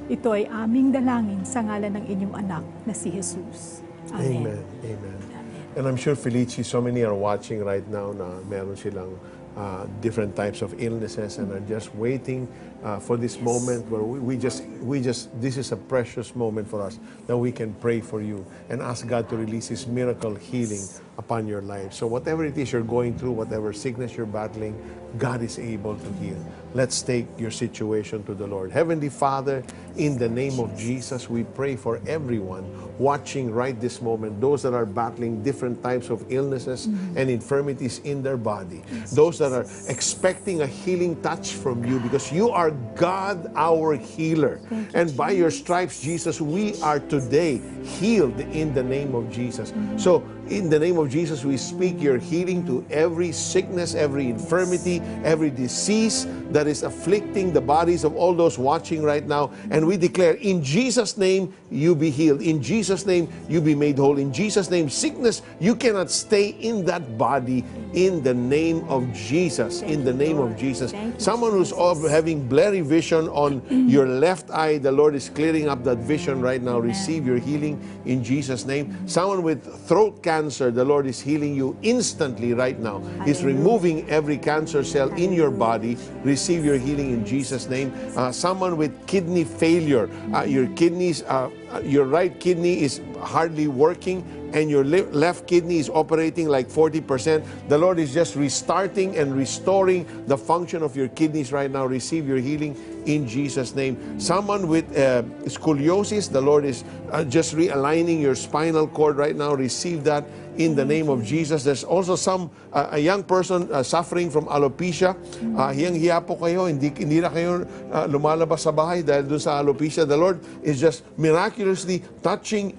Ito ay aming dalangin sa ngalan ng inyong anak na si Jesus. Amen. Amen. And I'm sure, Felici, so many are watching right now na meron silang different types of illnesses and are just waiting for this moment where we just, this is a precious moment for us that we can pray for you and ask God to release His miracle healing upon your life. So whatever it is you're going through, whatever sickness you're battling, God is able to heal. Let's take your situation to the Lord. Heavenly Father, in the name of Jesus, we pray for everyone watching right this moment, those that are battling different types of illnesses and infirmities in their body, those that are expecting a healing touch from you because you are God, our healer. And by your stripes, Jesus, we are today healed in the name of Jesus. So, in the name of Jesus, we speak your healing to every sickness, every infirmity, every disease that is afflicting the bodies of all those watching right now. And we declare, in Jesus' name, you be healed. In Jesus' name, you be made whole. In Jesus' name, sickness, you cannot stay in that body in the name of Jesus. In the name of Jesus. Someone who's having blurry vision on your left eye, the Lord is clearing up that vision right now. Receive your healing in Jesus' name. Someone with throat cancer, the Lord is healing you instantly right now. He's removing every cancer cell in your body. Receive your healing in Jesus' name. Someone with kidney failure, your kidneys, your right kidney is hardly working and your left kidney is operating like 40%. The Lord is just restarting and restoring the function of your kidneys right now. Receive your healing in Jesus' name. Someone with scoliosis, the Lord is just realigning your spinal cord right now. Receive that in the name of Jesus. There's also a young person suffering from alopecia. Hiyang-hiya po kayo, hindi na kayo lumalabas sa bahay dahil dun sa alopecia. The Lord is just miraculously touching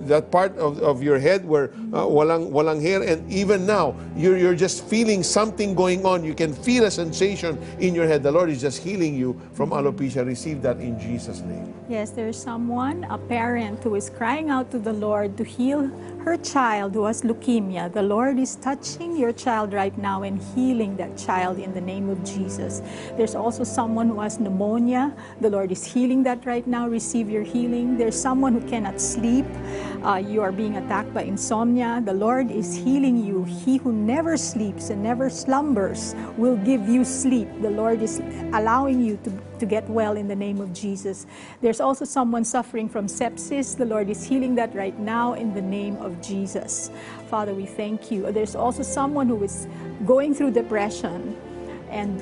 that part of your head where walang hair, and even now you're just feeling something going on. You can feel a sensation in your head. The Lord is just healing you from alopecia. Receive that in Jesus' name. Yes, there's someone, a parent, who is crying out to the Lord to heal her child who has leukemia. The Lord is touching your child right now and healing that child in the name of Jesus. There's also someone who has pneumonia. The Lord is healing that right now. Receive your healing. There's someone who cannot sleep. You are being attacked by insomnia. The Lord is healing you. He who never sleeps and never slumbers will give you sleep. The Lord is allowing you to get well in the name of Jesus. There's also someone suffering from sepsis. The Lord is healing that right now in the name of Jesus. Father, we thank you. There's also someone who is going through depression, and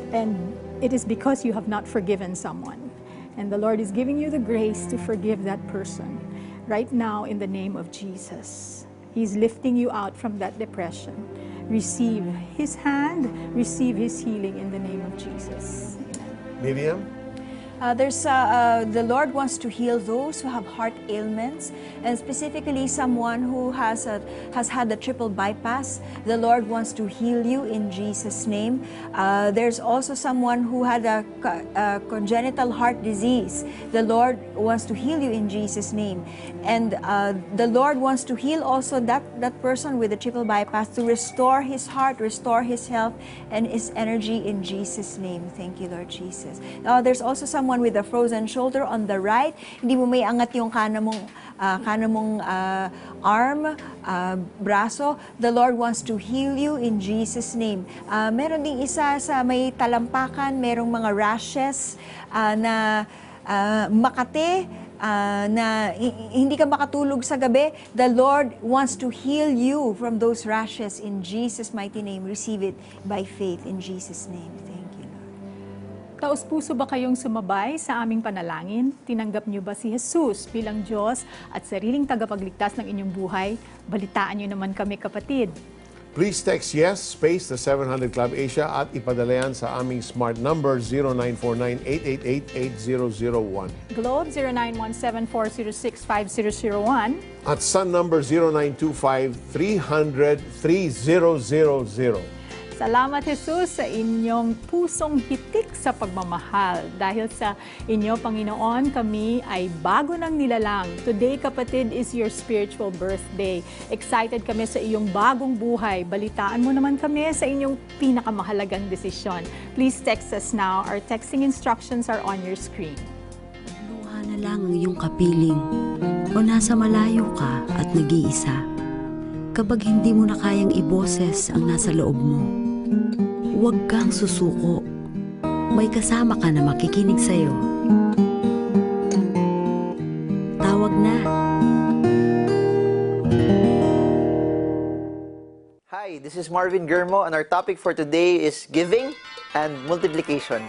it is because you have not forgiven someone. And the Lord is giving you the grace to forgive that person right now in the name of Jesus. He's lifting you out from that depression. receive His hand, receive His healing in the name of Jesus. Miriam? The Lord wants to heal those who have heart ailments, and specifically someone who has had the triple bypass. The Lord wants to heal you in Jesus' name. There's also someone who had a congenital heart disease. The Lord wants to heal you in Jesus' name. And the Lord wants to heal also that person with the triple bypass, to restore his heart, restore his health and his energy in Jesus' name. Thank you, Lord Jesus. There's also someone with a frozen shoulder on the right. Hindi mo may angat yung kanan mong arm, braso. The Lord wants to heal you in Jesus' name. Meron ding isa sa may talampakan, merong mga rashes na makate, na hindi ka makatulog sa gabi. The Lord wants to heal you from those rashes in Jesus' mighty name. Receive it by faith in Jesus' name. Thank you, Lord. Taos-puso ba kayong sumabay sa aming panalangin? Tinanggap niyo ba si Jesus bilang Diyos at sariling tagapagligtas ng inyong buhay? Balitaan niyo naman kami, kapatid. Please text yes, space the 700 Club Asia at ipadala yan sa aming smart number 0949-888-8001. Globe 0917-406-5001. At Sun number 0925-300-3000. Salamat, Jesus, sa inyong pusong hitik sa pagmamahal. Dahil sa inyo, Panginoon, kami ay bago ng nilalang. Today, kapatid, is your spiritual birthday. Excited kami sa iyong bagong buhay. Balitaan mo naman kami sa inyong pinakamahalagang desisyon. Please text us now. Our texting instructions are on your screen. Luha na lang ang iyong kapiling o nasa malayo ka at nag-iisa. Kapag hindi mo na kayang iboses ang nasa loob mo, huwag kang susuko. May kasama ka na makikinig sa'yo. Tawag na. Hi, this is Marvin Germo, and our topic for today is giving and multiplication.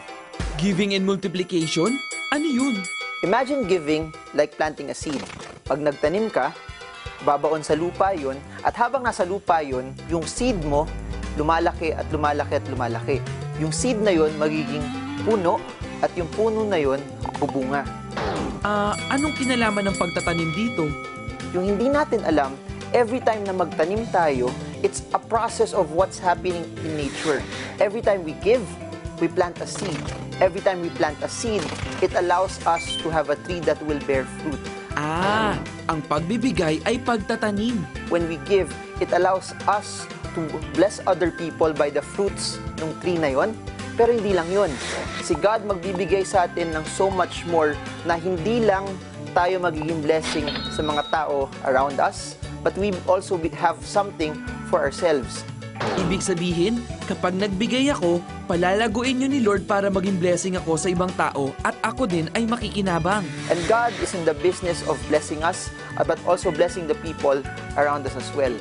Giving and multiplication? Ano yun? Imagine giving like planting a seed. Pag nagtanim ka, babaon sa lupa yun, at habang nasa lupa yun, yung seed mo, lumalaki at lumalaki at lumalaki. Yung seed na yun magiging puno, at yung puno na yun bubunga. Anong kinalaman ng pagtatanim dito? Yung hindi natin alam, every time na magtanim tayo, it's a process of what's happening in nature. Every time we give, we plant a seed. Every time we plant a seed, it allows us to have a tree that will bear fruit. Ang pagbibigay ay pagtatanim. When we give, it allows us to bless other people by the fruits ng tree na yon. Pero hindi lang yon. Si God magbibigay sa atin ng so much more na hindi lang tayo magiging blessing sa mga tao around us, but we also have something for ourselves. Ibig sabihin, kapag nagbigay ako, palalaguin niyo ni Lord para maging blessing ako sa ibang tao at ako din ay makikinabang. And God is in the business of blessing us, but also blessing the people around us as well.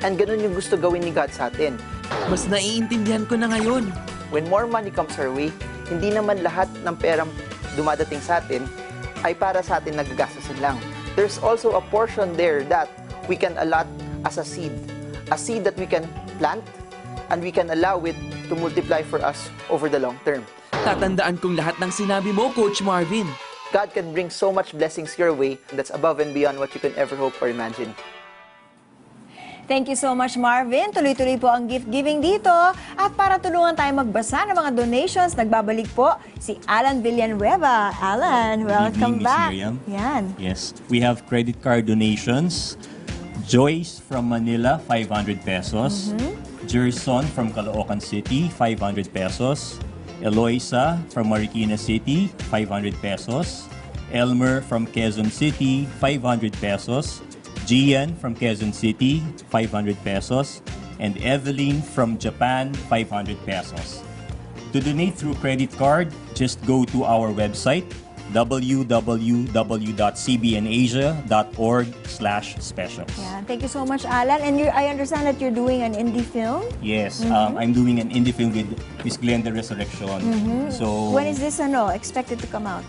And ganun yung gusto gawin ni God sa atin. Mas naiintindihan ko na ngayon. When more money comes our way, hindi naman lahat ng perang dumadating sa atin ay para sa atin nagagastasin lang. There's also a portion there that we can allot as a seed that we can plant, and we can allow it to multiply for us over the long term. Tatandaan kong lahat ng sinabi mo, Coach Marvin. God can bring so much blessings your way that's above and beyond what you can ever hope or imagine. Thank you so much, Marvin. Tuloy-tuloy po ang gift giving dito. At para tulungan tayo magbasa ng mga donations, nagbabalik po si Alan Villanueva. Alan, welcome back. Yan. Yes, we have credit card donations. Joyce from Manila, 500 pesos. Jerson from Caloocan City, 500 pesos. Eloisa from Marikina City, 500 pesos. Elmer from Quezon City, 500 pesos. Gian from Quezon City, 500 pesos. And Evelyn from Japan, 500 pesos. To donate through credit card, just go to our website, www.cbnasia.org/specials. Yeah, thank you so much, Alan. And I understand that you're doing an indie film? Yes, I'm doing an indie film with Miss Glenda Resurrection. So when is this expected to come out?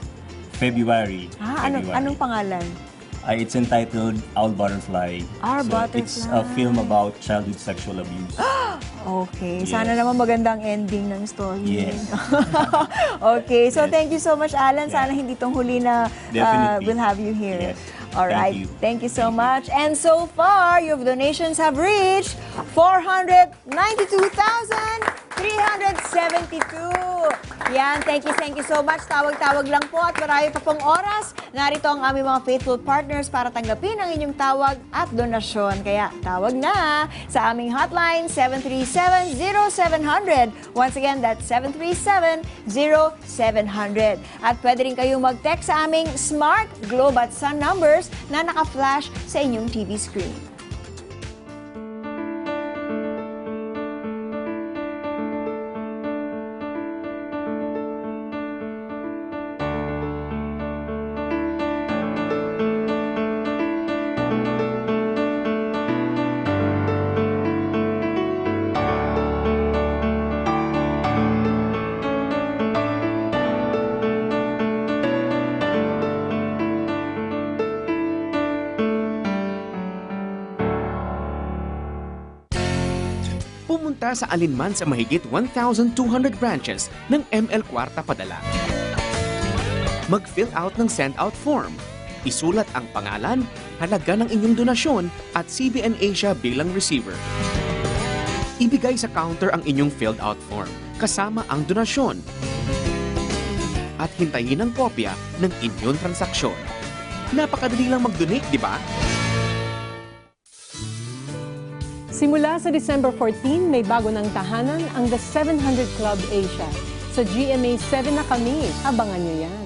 February. Anong pangalan? It's entitled Our Butterfly. Our Butterfly. It's a film about childhood sexual abuse. Okay. Sana naman magandang ending ng story. Yes. Okay. So, thank you so much, Alan. Sana hindi tong huli na Definitely. we'll have you here. Yes. All right. Thank you so much. And so far, your donations have reached 492,372. Yan. Thank you so much. Tawag-tawag lang po at marami pa pong oras. Narito ang aming mga faithful partners para tanggapin ang inyong tawag at donasyon. Kaya tawag na sa aming hotline 737-0700. Once again, that's 737-0700. At pwede rin kayong mag-text sa aming Smart, Globe at Sun numbers na naka-flash sa inyong TV screen. Pumunta sa alinman sa mahigit 1,200 branches ng ML Kwarta Padala. Mag-fill out ng send-out form. Isulat ang pangalan, halaga ng inyong donasyon at CBN Asia bilang receiver. Ibigay sa counter ang inyong filled out form kasama ang donasyon. At hintayin ang kopya ng inyong transaksyon. Napakadali lang mag-donate, di ba? Simula sa December 14, may bago ng tahanan ang The 700 Club Asia. Sa GMA 7 na kami. Abangan nyo yan.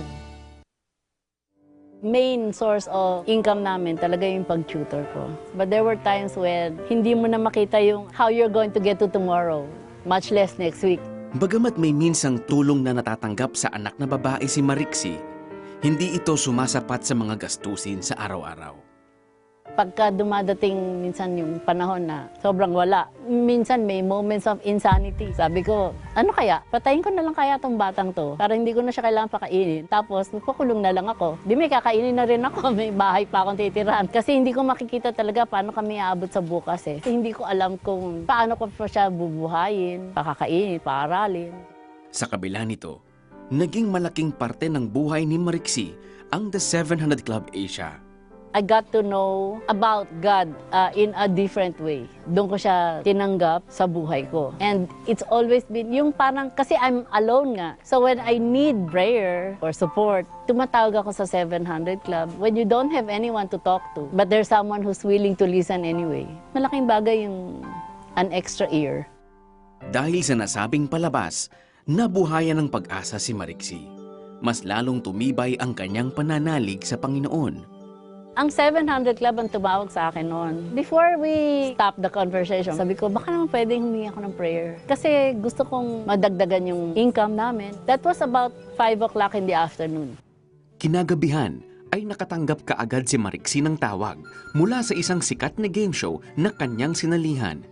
Main source of income namin talaga yung pag-tutor ko. But there were times when hindi mo na makita yung how you're going to get to tomorrow, much less next week. Bagamat may minsang tulong na natatanggap sa anak na babae si Marixie, hindi ito sumasapat sa mga gastusin sa araw-araw. Pagka dumadating minsan yung panahon na sobrang wala, minsan may moments of insanity. Sabi ko, ano kaya? Patayin ko na lang kaya tong batang to para hindi ko na siya kailangan pakainin. Tapos magkukulong na lang ako. Di may kakainin na rin ako. May bahay pa akong titirahan. Kasi hindi ko makikita talaga paano kami aabot sa bukas eh. Kasi hindi ko alam kung paano ko pa siya bubuhayin, pakakainin, paaralin. Sa kabila nito, naging malaking parte ng buhay ni Marixie ang The 700 Club Asia. I got to know about God in a different way. Doon ko siya tinanggap sa buhay ko. And it's always been yung parang, kasi I'm alone nga. So when I need prayer or support, tumatawag ako sa 700 Club when you don't have anyone to talk to. But there's someone who's willing to listen anyway. Malaking bagay yung an extra ear. Dahil sa nasabing palabas, nabuhayan ng pag-asa si Marixie. Mas lalong tumibay ang kanyang pananalig sa Panginoon. Ang 700 Club ang tumawag sa akin noon. Before we stop the conversation, sabi ko, baka naman pwedeng humingi ako ng prayer. Kasi gusto kong madagdagan yung income namin. That was about 5 o'clock in the afternoon. Kinagabihan ay nakatanggap kaagad si Marixie ng tawag mula sa isang sikat na game show na kanyang sinalihan.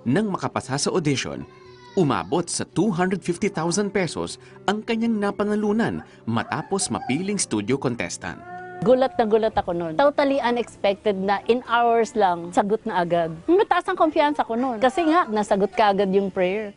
Nang makapasa sa audition, umabot sa 250,000 pesos ang kanyang napanalunan matapos mapiling studio contestant. Gulat na gulat ako noon. Totally unexpected na in hours lang, sagot na agad. Mataas ang kumpiyansa ko noon. Kasi nga, nasagot ka agad yung prayer.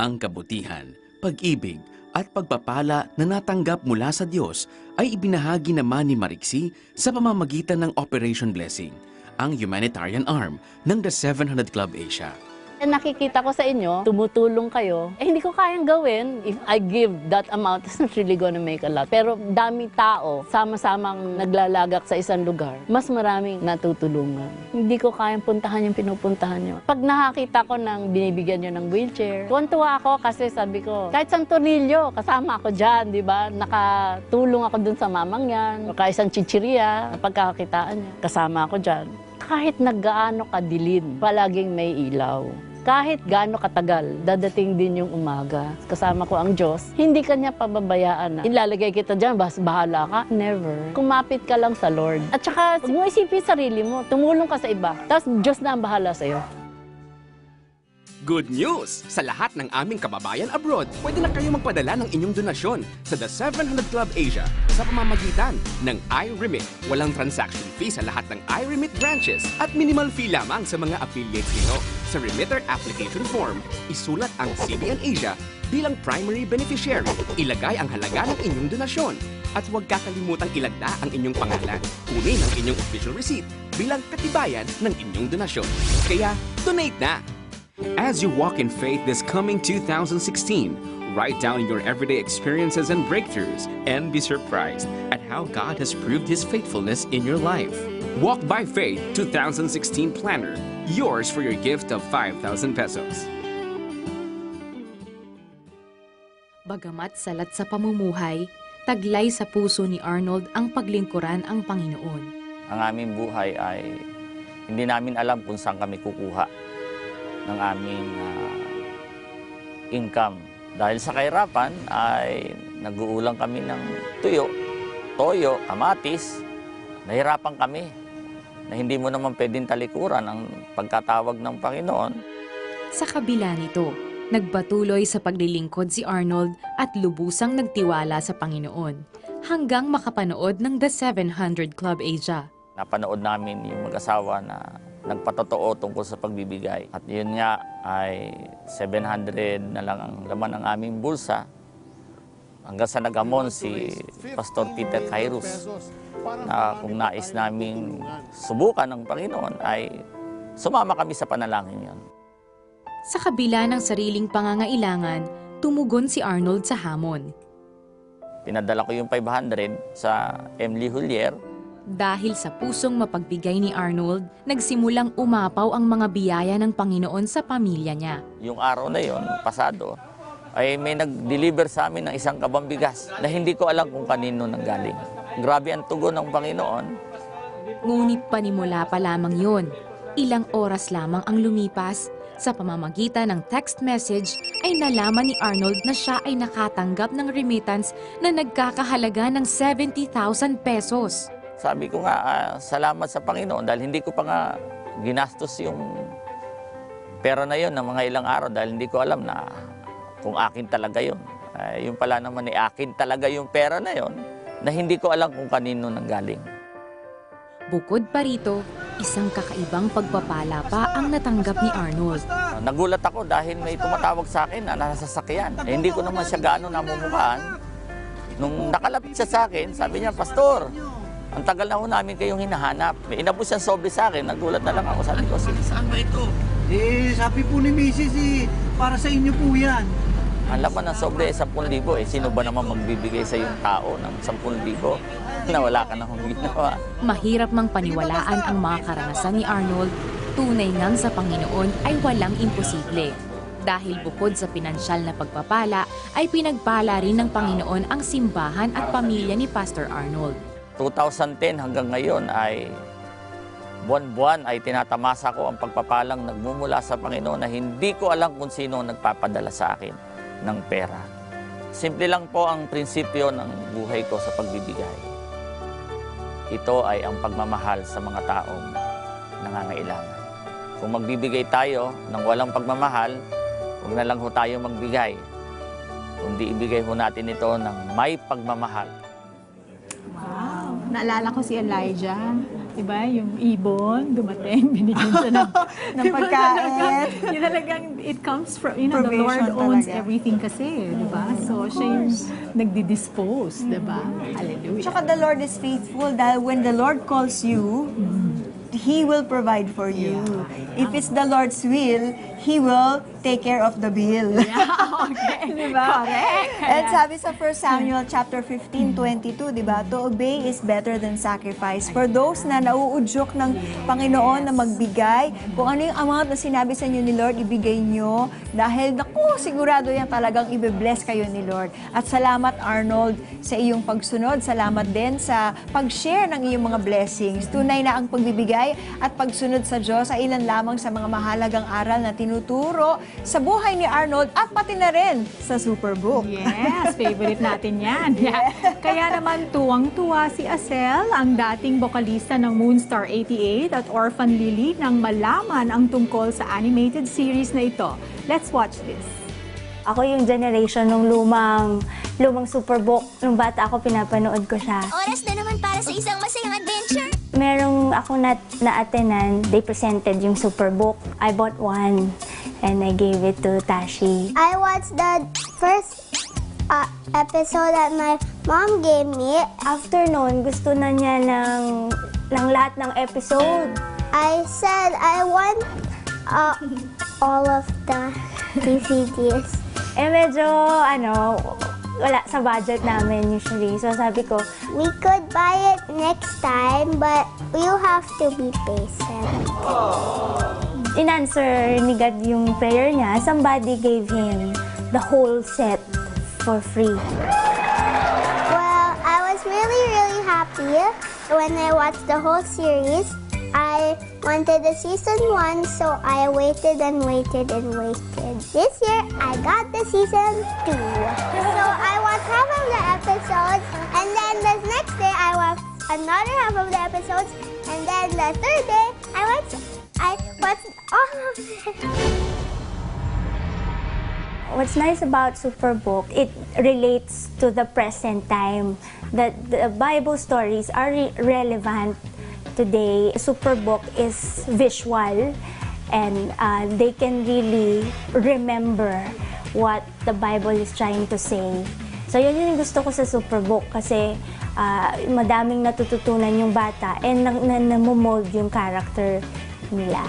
Ang kabutihan, pag-ibig at pagpapala na natanggap mula sa Diyos ay ibinahagi naman ni Marixie sa pamamagitan ng Operation Blessing, ang humanitarian arm ng The 700 Club Asia. Nakikita ko sa inyo, tumutulong kayo. Hindi ko kayang gawin. If I give that amount, it's not really gonna make a lot. Pero dami tao, sama-samang naglalagak sa isang lugar, mas maraming natutulungan. Hindi ko kayang puntahan yung pinupuntahan nyo. Pag nakakita ko ng binibigyan nyo ng wheelchair, tuwan-tuwa ako kasi sabi ko, kahit isang tornilyo, kasama ako dyan, di ba? Nakatulong ako dun sa mamang yan, o kahit isang chichirya, pagkakakitaan niya, kasama ako dyan. Kahit naggaano kadilim, palaging may ilaw. Kahit gaano katagal, dadating din yung umaga. Kasama ko ang Diyos. Hindi kanya pababayaan na ilalagay kita dyan, bahala ka. Never. Kumapit ka lang sa Lord. At saka, huwag mo isipin sarili mo. Tumulong ka sa iba. Tapos Diyos na ang bahala sa'yo. Good news! Sa lahat ng aming kababayan abroad, pwede na kayo magpadala ng inyong donasyon sa The 700 Club Asia sa pamamagitan ng iRemit. Walang transaction fee sa lahat ng iRemit branches at minimal fee lamang sa mga affiliates nito. Sa remitter application form, isulat ang CBN Asia bilang primary beneficiary. Ilagay ang halaga ng inyong donasyon at huwag kakalimutang ilagda ang inyong pangalan. Kunin ang inyong official receipt bilang katibayan ng inyong donasyon. Kaya, donate na! As you walk in faith this coming 2016, write down your everyday experiences and breakthroughs and be surprised at how God has proved His faithfulness in your life. Walk by Faith 2016 Planner, yours for your gift of 5,000 pesos. Bagamat salat sa pamumuhay, taglay sa puso ni Arnold ang paglingkuran ang Panginoon. Ang aming buhay ay hindi namin alam kung saan kami kukuha ng aming income. Dahil sa kahirapan ay nag-uulang kami ng tuyo, toyo, kamatis. Nahirapan kami na hindi mo naman pwedeng talikuran ang pagkatawag ng Panginoon. Sa kabila nito, nagpatuloy sa paglilingkod si Arnold at lubusang nagtiwala sa Panginoon hanggang makapanood ng The 700 Club Asia. Napanood namin yung mag-asawa na nagpatotoo tungkol sa pagbibigay. At yun nga ay 700 na lang ang laman ng aming bulsa hanggang sa nagamon si Pastor Peter Kairos na kung nais naming subukan ng Panginoon ay sumama kami sa panalangin yon. Sa kabila ng sariling pangangailangan, tumugon si Arnold sa hamon. Pinadala ko yung 500 sa Emily Hulier. Dahil sa pusong mapagbigay ni Arnold, nagsimulang umapaw ang mga biyaya ng Panginoon sa pamilya niya. Yung araw na yon, pasado, ay may nag-deliver sa amin ng isang kabang bigas na hindi ko alam kung kanino nanggaling. Grabe ang tugon ng Panginoon. Ngunit panimula pa lamang yon. Ilang oras lamang ang lumipas. Sa pamamagitan ng text message ay nalaman ni Arnold na siya ay nakatanggap ng remittance na nagkakahalaga ng 70,000 pesos. Sabi ko nga, salamat sa Panginoon dahil hindi ko pa nga ginastos yung pera na yon ng mga ilang araw dahil hindi ko alam na kung akin talaga yon. Yung pala naman ni akin talaga yung pera na yon na hindi ko alam kung kanino nanggaling. Bukod pa rito, isang kakaibang pagpapala pa ang natanggap ni Arnold. Nagulat ako dahil may tumatawag sa akin na nasa sasakyan. Hindi ko naman siya gaano namumukhaan. Nung nakalapit siya sa akin, sabi niya, Pastor, ang tagal na ho namin kayong hinahanap. May inabot siyang sobre sa akin, nagulat na lang ako. Sabi ko, saan ba ito? Sabi po ni Mrs. para sa inyo po yan. Ang laman ng sobre ay 10,000. Sino ba naman magbibigay sa iyong tao ng 10,000 na wala ka na kung ginawa? Mahirap mang paniwalaan ang mga karanasan ni Arnold, tunay ngang sa Panginoon ay walang imposible. Dahil bukod sa pinansyal na pagpapala, ay pinagpala rin ng Panginoon ang simbahan at pamilya ni Pastor Arnold. 2010 hanggang ngayon ay buwan-buwan ay tinatamasa ko ang pagpapalang nagmumula sa Panginoon na hindi ko alam kung sino nagpapadala sa akin ng pera. Simple lang po ang prinsipyo ng buhay ko sa pagbibigay. Ito ay ang pagmamahal sa mga taong nangangailangan. Kung magbibigay tayo ng walang pagmamahal, huwag na lang ho tayo magbigay. Kundi ibigay ho natin ito ng may pagmamahal. Wow! Naalala ko si Elijah. Diba? Yung ibon, dumating, binigyan siya ng pagkain. Yun talagang, it comes from, the Lord owns everything kasi, diba? So, siya yung nagdi-dispose, diba? Hallelujah. Tsaka the Lord is faithful dahil when the Lord calls you, He will provide for you. If it's the Lord's will, He will take care of the bill. Okay. Diba? Correct. And sabi sa 1 Samuel chapter 15:22, diba? To obey is better than sacrifice. For those na nauudyok ng Panginoon na magbigay, kung ano yung amount na sinabi sa inyo ni Lord, ibigay nyo. Dahil, naku, sigurado yan talagang ibe-bless kayo ni Lord. At salamat, Arnold, sa iyong pagsunod. Salamat din sa pag-share ng iyong mga blessings. Tunay na ang pagbibigay at pagsunod sa Diyos ay ilan lamang sa mga mahalagang aral na tinuturo sa buhay ni Arnold at pati na rin sa Superbook. Yes, favorite natin yan. Kaya naman tuwang-tuwa si Asel, ang dating bokalista ng Moonstar 88 at Orphan Lily, nang malaman ang tungkol sa animated series na ito. Let's watch this. Ako yung generation ng lumang Superbook. Nung bata ako, pinapanood ko siya. Oras na naman para sa isang masayang adventure. Merong ako na-attenan, they presented yung Superbook. I bought one and I gave it to Tashi. I watched the first episode that my mom gave me. After noon, gusto na niya ng lahat ng episode. I said I want all of the DVDs. Medyo, wala sa budget namin usually. So sabi ko, we could buy it next time, but you have to be patient. In-answer ni God yung prayer niya. Somebody gave him the whole set for free. Well, I was really, really happy when I watched the whole series. I wanted the season 1, so I waited and waited and waited. This year, I got the season 2. So I watched half of the episodes, and then the next day, I watched another half of the episodes, and then the third day, I watched all of it. What's nice about Superbook, it relates to the present time. That the Bible stories are relevant today. Superbook is visual and they can really remember what the Bible is trying to say. So yun yung gusto ko sa Superbook kasi madaming natututunan yung bata and namomold yung character nila.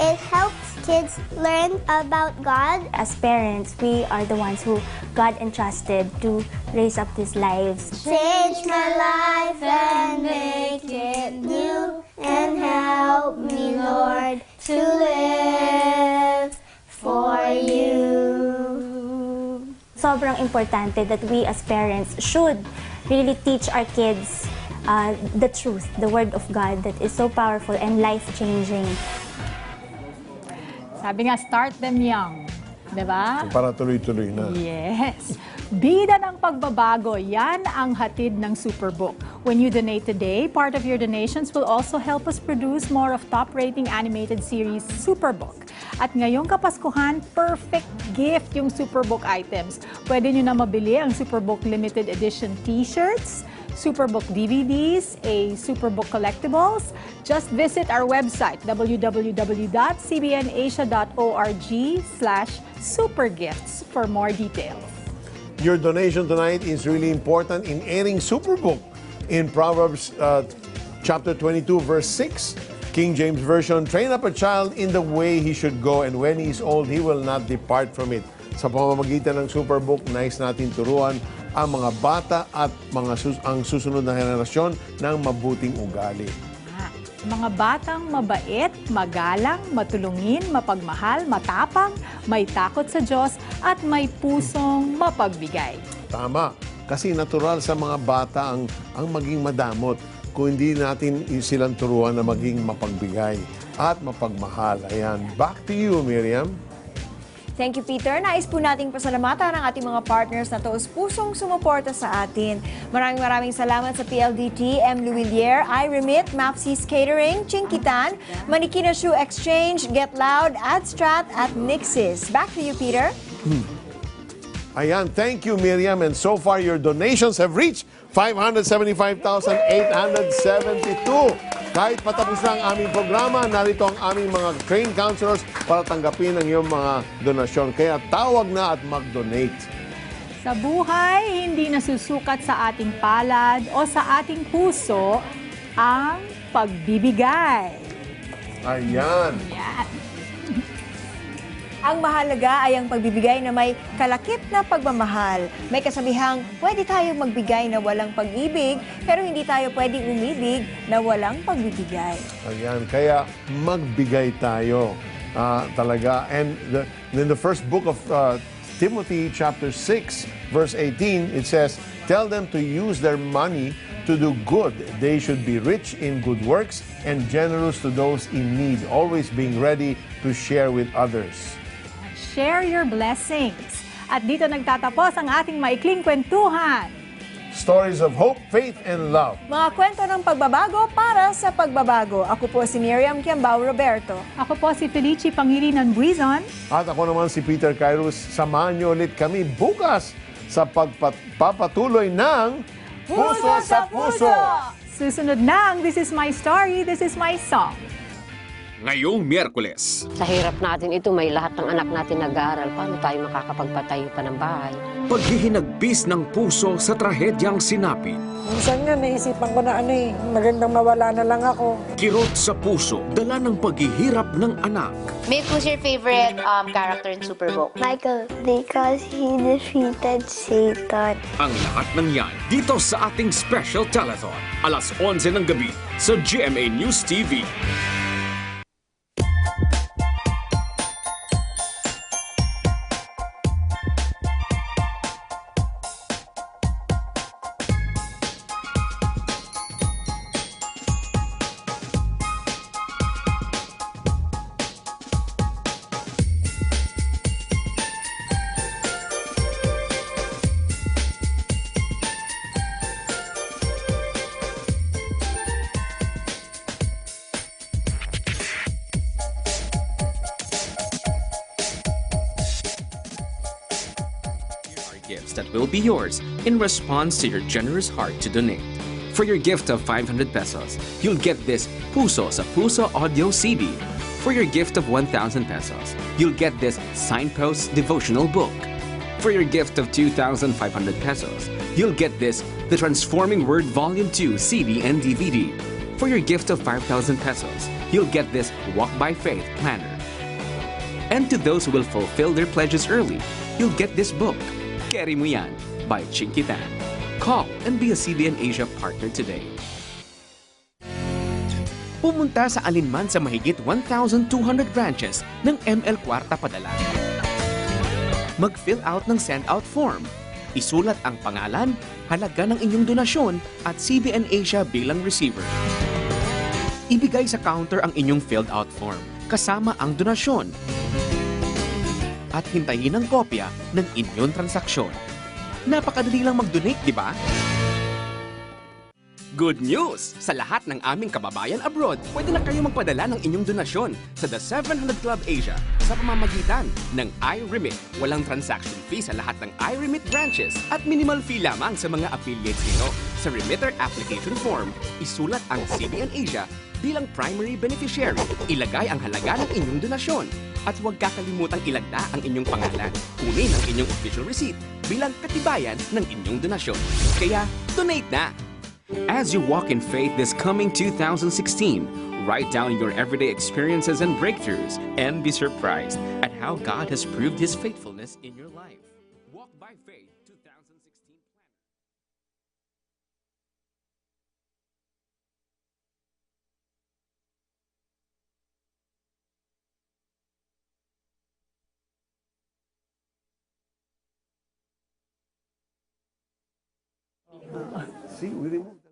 It helps kids learn about God. As parents, we are the ones who God entrusted to raise up these lives. Change my life and make it new, and help me, Lord, to live for you. Sobrang importante that we as parents should really teach our kids the truth, the Word of God that is so powerful and life-changing. Sabi nga, start them young. Diba? Para tuloy-tuloy na. Yes. Bida ng pagbabago, yan ang hatid ng Superbook. When you donate today, part of your donations will also help us produce more of top-rating animated series Superbook. At ngayong Kapaskuhan, perfect gift yung Superbook items. Pwede nyo na mabili ang Superbook Limited Edition T-shirts, Superbook DVDs, a Superbook Collectibles. Just visit our website, www.cbnasia.org/supergifts for more details. Your donation tonight is really important in airing Superbook. In Proverbs chapter 22, verse 6, King James Version, train up a child in the way he should go, and when he is old, he will not depart from it. Sa pamamagitan ng Superbook, nais natin turuan ang mga bata at ang susunod na henerasyon ng mabuting ugali. Mga batang mabait, magalang, matulungin, mapagmahal, matapang, may takot sa Diyos at may pusong mapagbigay. Tama, kasi natural sa mga bata ang maging madamot kung hindi natin silang turuan na maging mapagbigay at mapagmahal. Ayan, back to you, Miriam. Thank you, Peter. Nais po nating pasalamatan ang ating mga partners na taos-pusong sumuporta sa atin. Maraming salamat sa PLDT, M. Luwilier, iRemit, Mapsy's Catering, Chinkitan, Manikina Shoe Exchange, Get Loud, AdStrat, at Nixis. Back to you, Peter. Ayan, thank you, Miriam. And so far, your donations have reached 575,872. Kahit patapos na ang aming programa, narito ang aming mga trained counselors para tanggapin ang iyong mga donasyon. Kaya tawag na at mag-donate. Sa buhay, hindi nasusukat sa ating palad o sa ating puso ang pagbibigay. Ayan. Ang mahalaga ay ang pagbibigay na may kalakip na pagmamahal. May kasabihang, pwede tayong magbigay na walang pag-ibig, pero hindi tayo pwedeng umibig na walang pagbibigay. Ayan, kaya magbigay tayo talaga. And in the first book of Timothy, chapter 6, verse 18, it says, tell them to use their money to do good. They should be rich in good works and generous to those in need, always being ready to share with others. share your blessings. At dito nagtatapos ang ating maikling kwentuhan. Stories of hope, faith, and love. Mga kwento ng pagbabago para sa pagbabago. Ako po si Miriam Kiambao Roberto. Ako po si Felicie Pangilinan Buizon. At ako naman si Peter Kairos. Samahan niyo ulit kami bukas sa pagpapatuloy ng Puso sa Puso! Susunod na ang This Is My Story, This Is My Song. Ngayong Miyerkules. Sa hirap natin ito, may lahat ng anak natin nag-aaral. Paano tayo makakapagpatayo pa ng bahay? Paghihinagbis ng puso sa trahedyang sinapi. Minsan nga, naisipan ko na magandang mawala na lang ako. Kirot sa puso, dala ng paghihirap ng anak. Mick, who's your favorite character in Superbook? Michael, because he defeated Satan. Ang lahat ng yan dito sa ating special telethon. Alas 11 ng gabi sa GMA News TV. Gifts that will be yours in response to your generous heart to donate. For your gift of 500 pesos, you'll get this Puso sa Puso audio CD. For your gift of 1,000 pesos, you'll get this Signpost devotional book. For your gift of 2,500 pesos, you'll get this The Transforming Word Volume 2 CD and DVD. For your gift of 5,000 pesos, you'll get this Walk by Faith planner. And to those who will fulfill their pledges early, you'll get this book, Keri Mo Yan by Chinkitan. Call and be a CBN Asia partner today. Pumunta sa alinman sa mahigit 1,200 branches ng ML Kwarta Padala. Mag-fill out ng send-out form. Isulat ang pangalan, halaga ng inyong donasyon at CBN Asia bilang receiver. Ibigay sa counter ang inyong filled out form kasama ang donasyon. At hintayin ang kopya ng inyong transaksyon. Napakadali lang mag-donate, di ba? Good news! Sa lahat ng aming kababayan abroad, pwede na kayo magpadala ng inyong donasyon sa The 700 Club Asia sa pamamagitan ng iRemit. Walang transaction fee sa lahat ng iRemit branches at minimal fee lamang sa mga affiliates nito. Sa remitter application form, isulat ang CBN Asia bilang primary beneficiary. Ilagay ang halaga ng inyong donasyon. At huwag kakalimutang ilagda ang inyong pangalan. Kunin ang inyong official receipt bilang katibayan ng inyong donasyon. Kaya, donate na! As you walk in faith this coming 2016, write down your everyday experiences and breakthroughs and be surprised at how God has proved His faithfulness in your life. Walk by Faith 2016 See, we removed.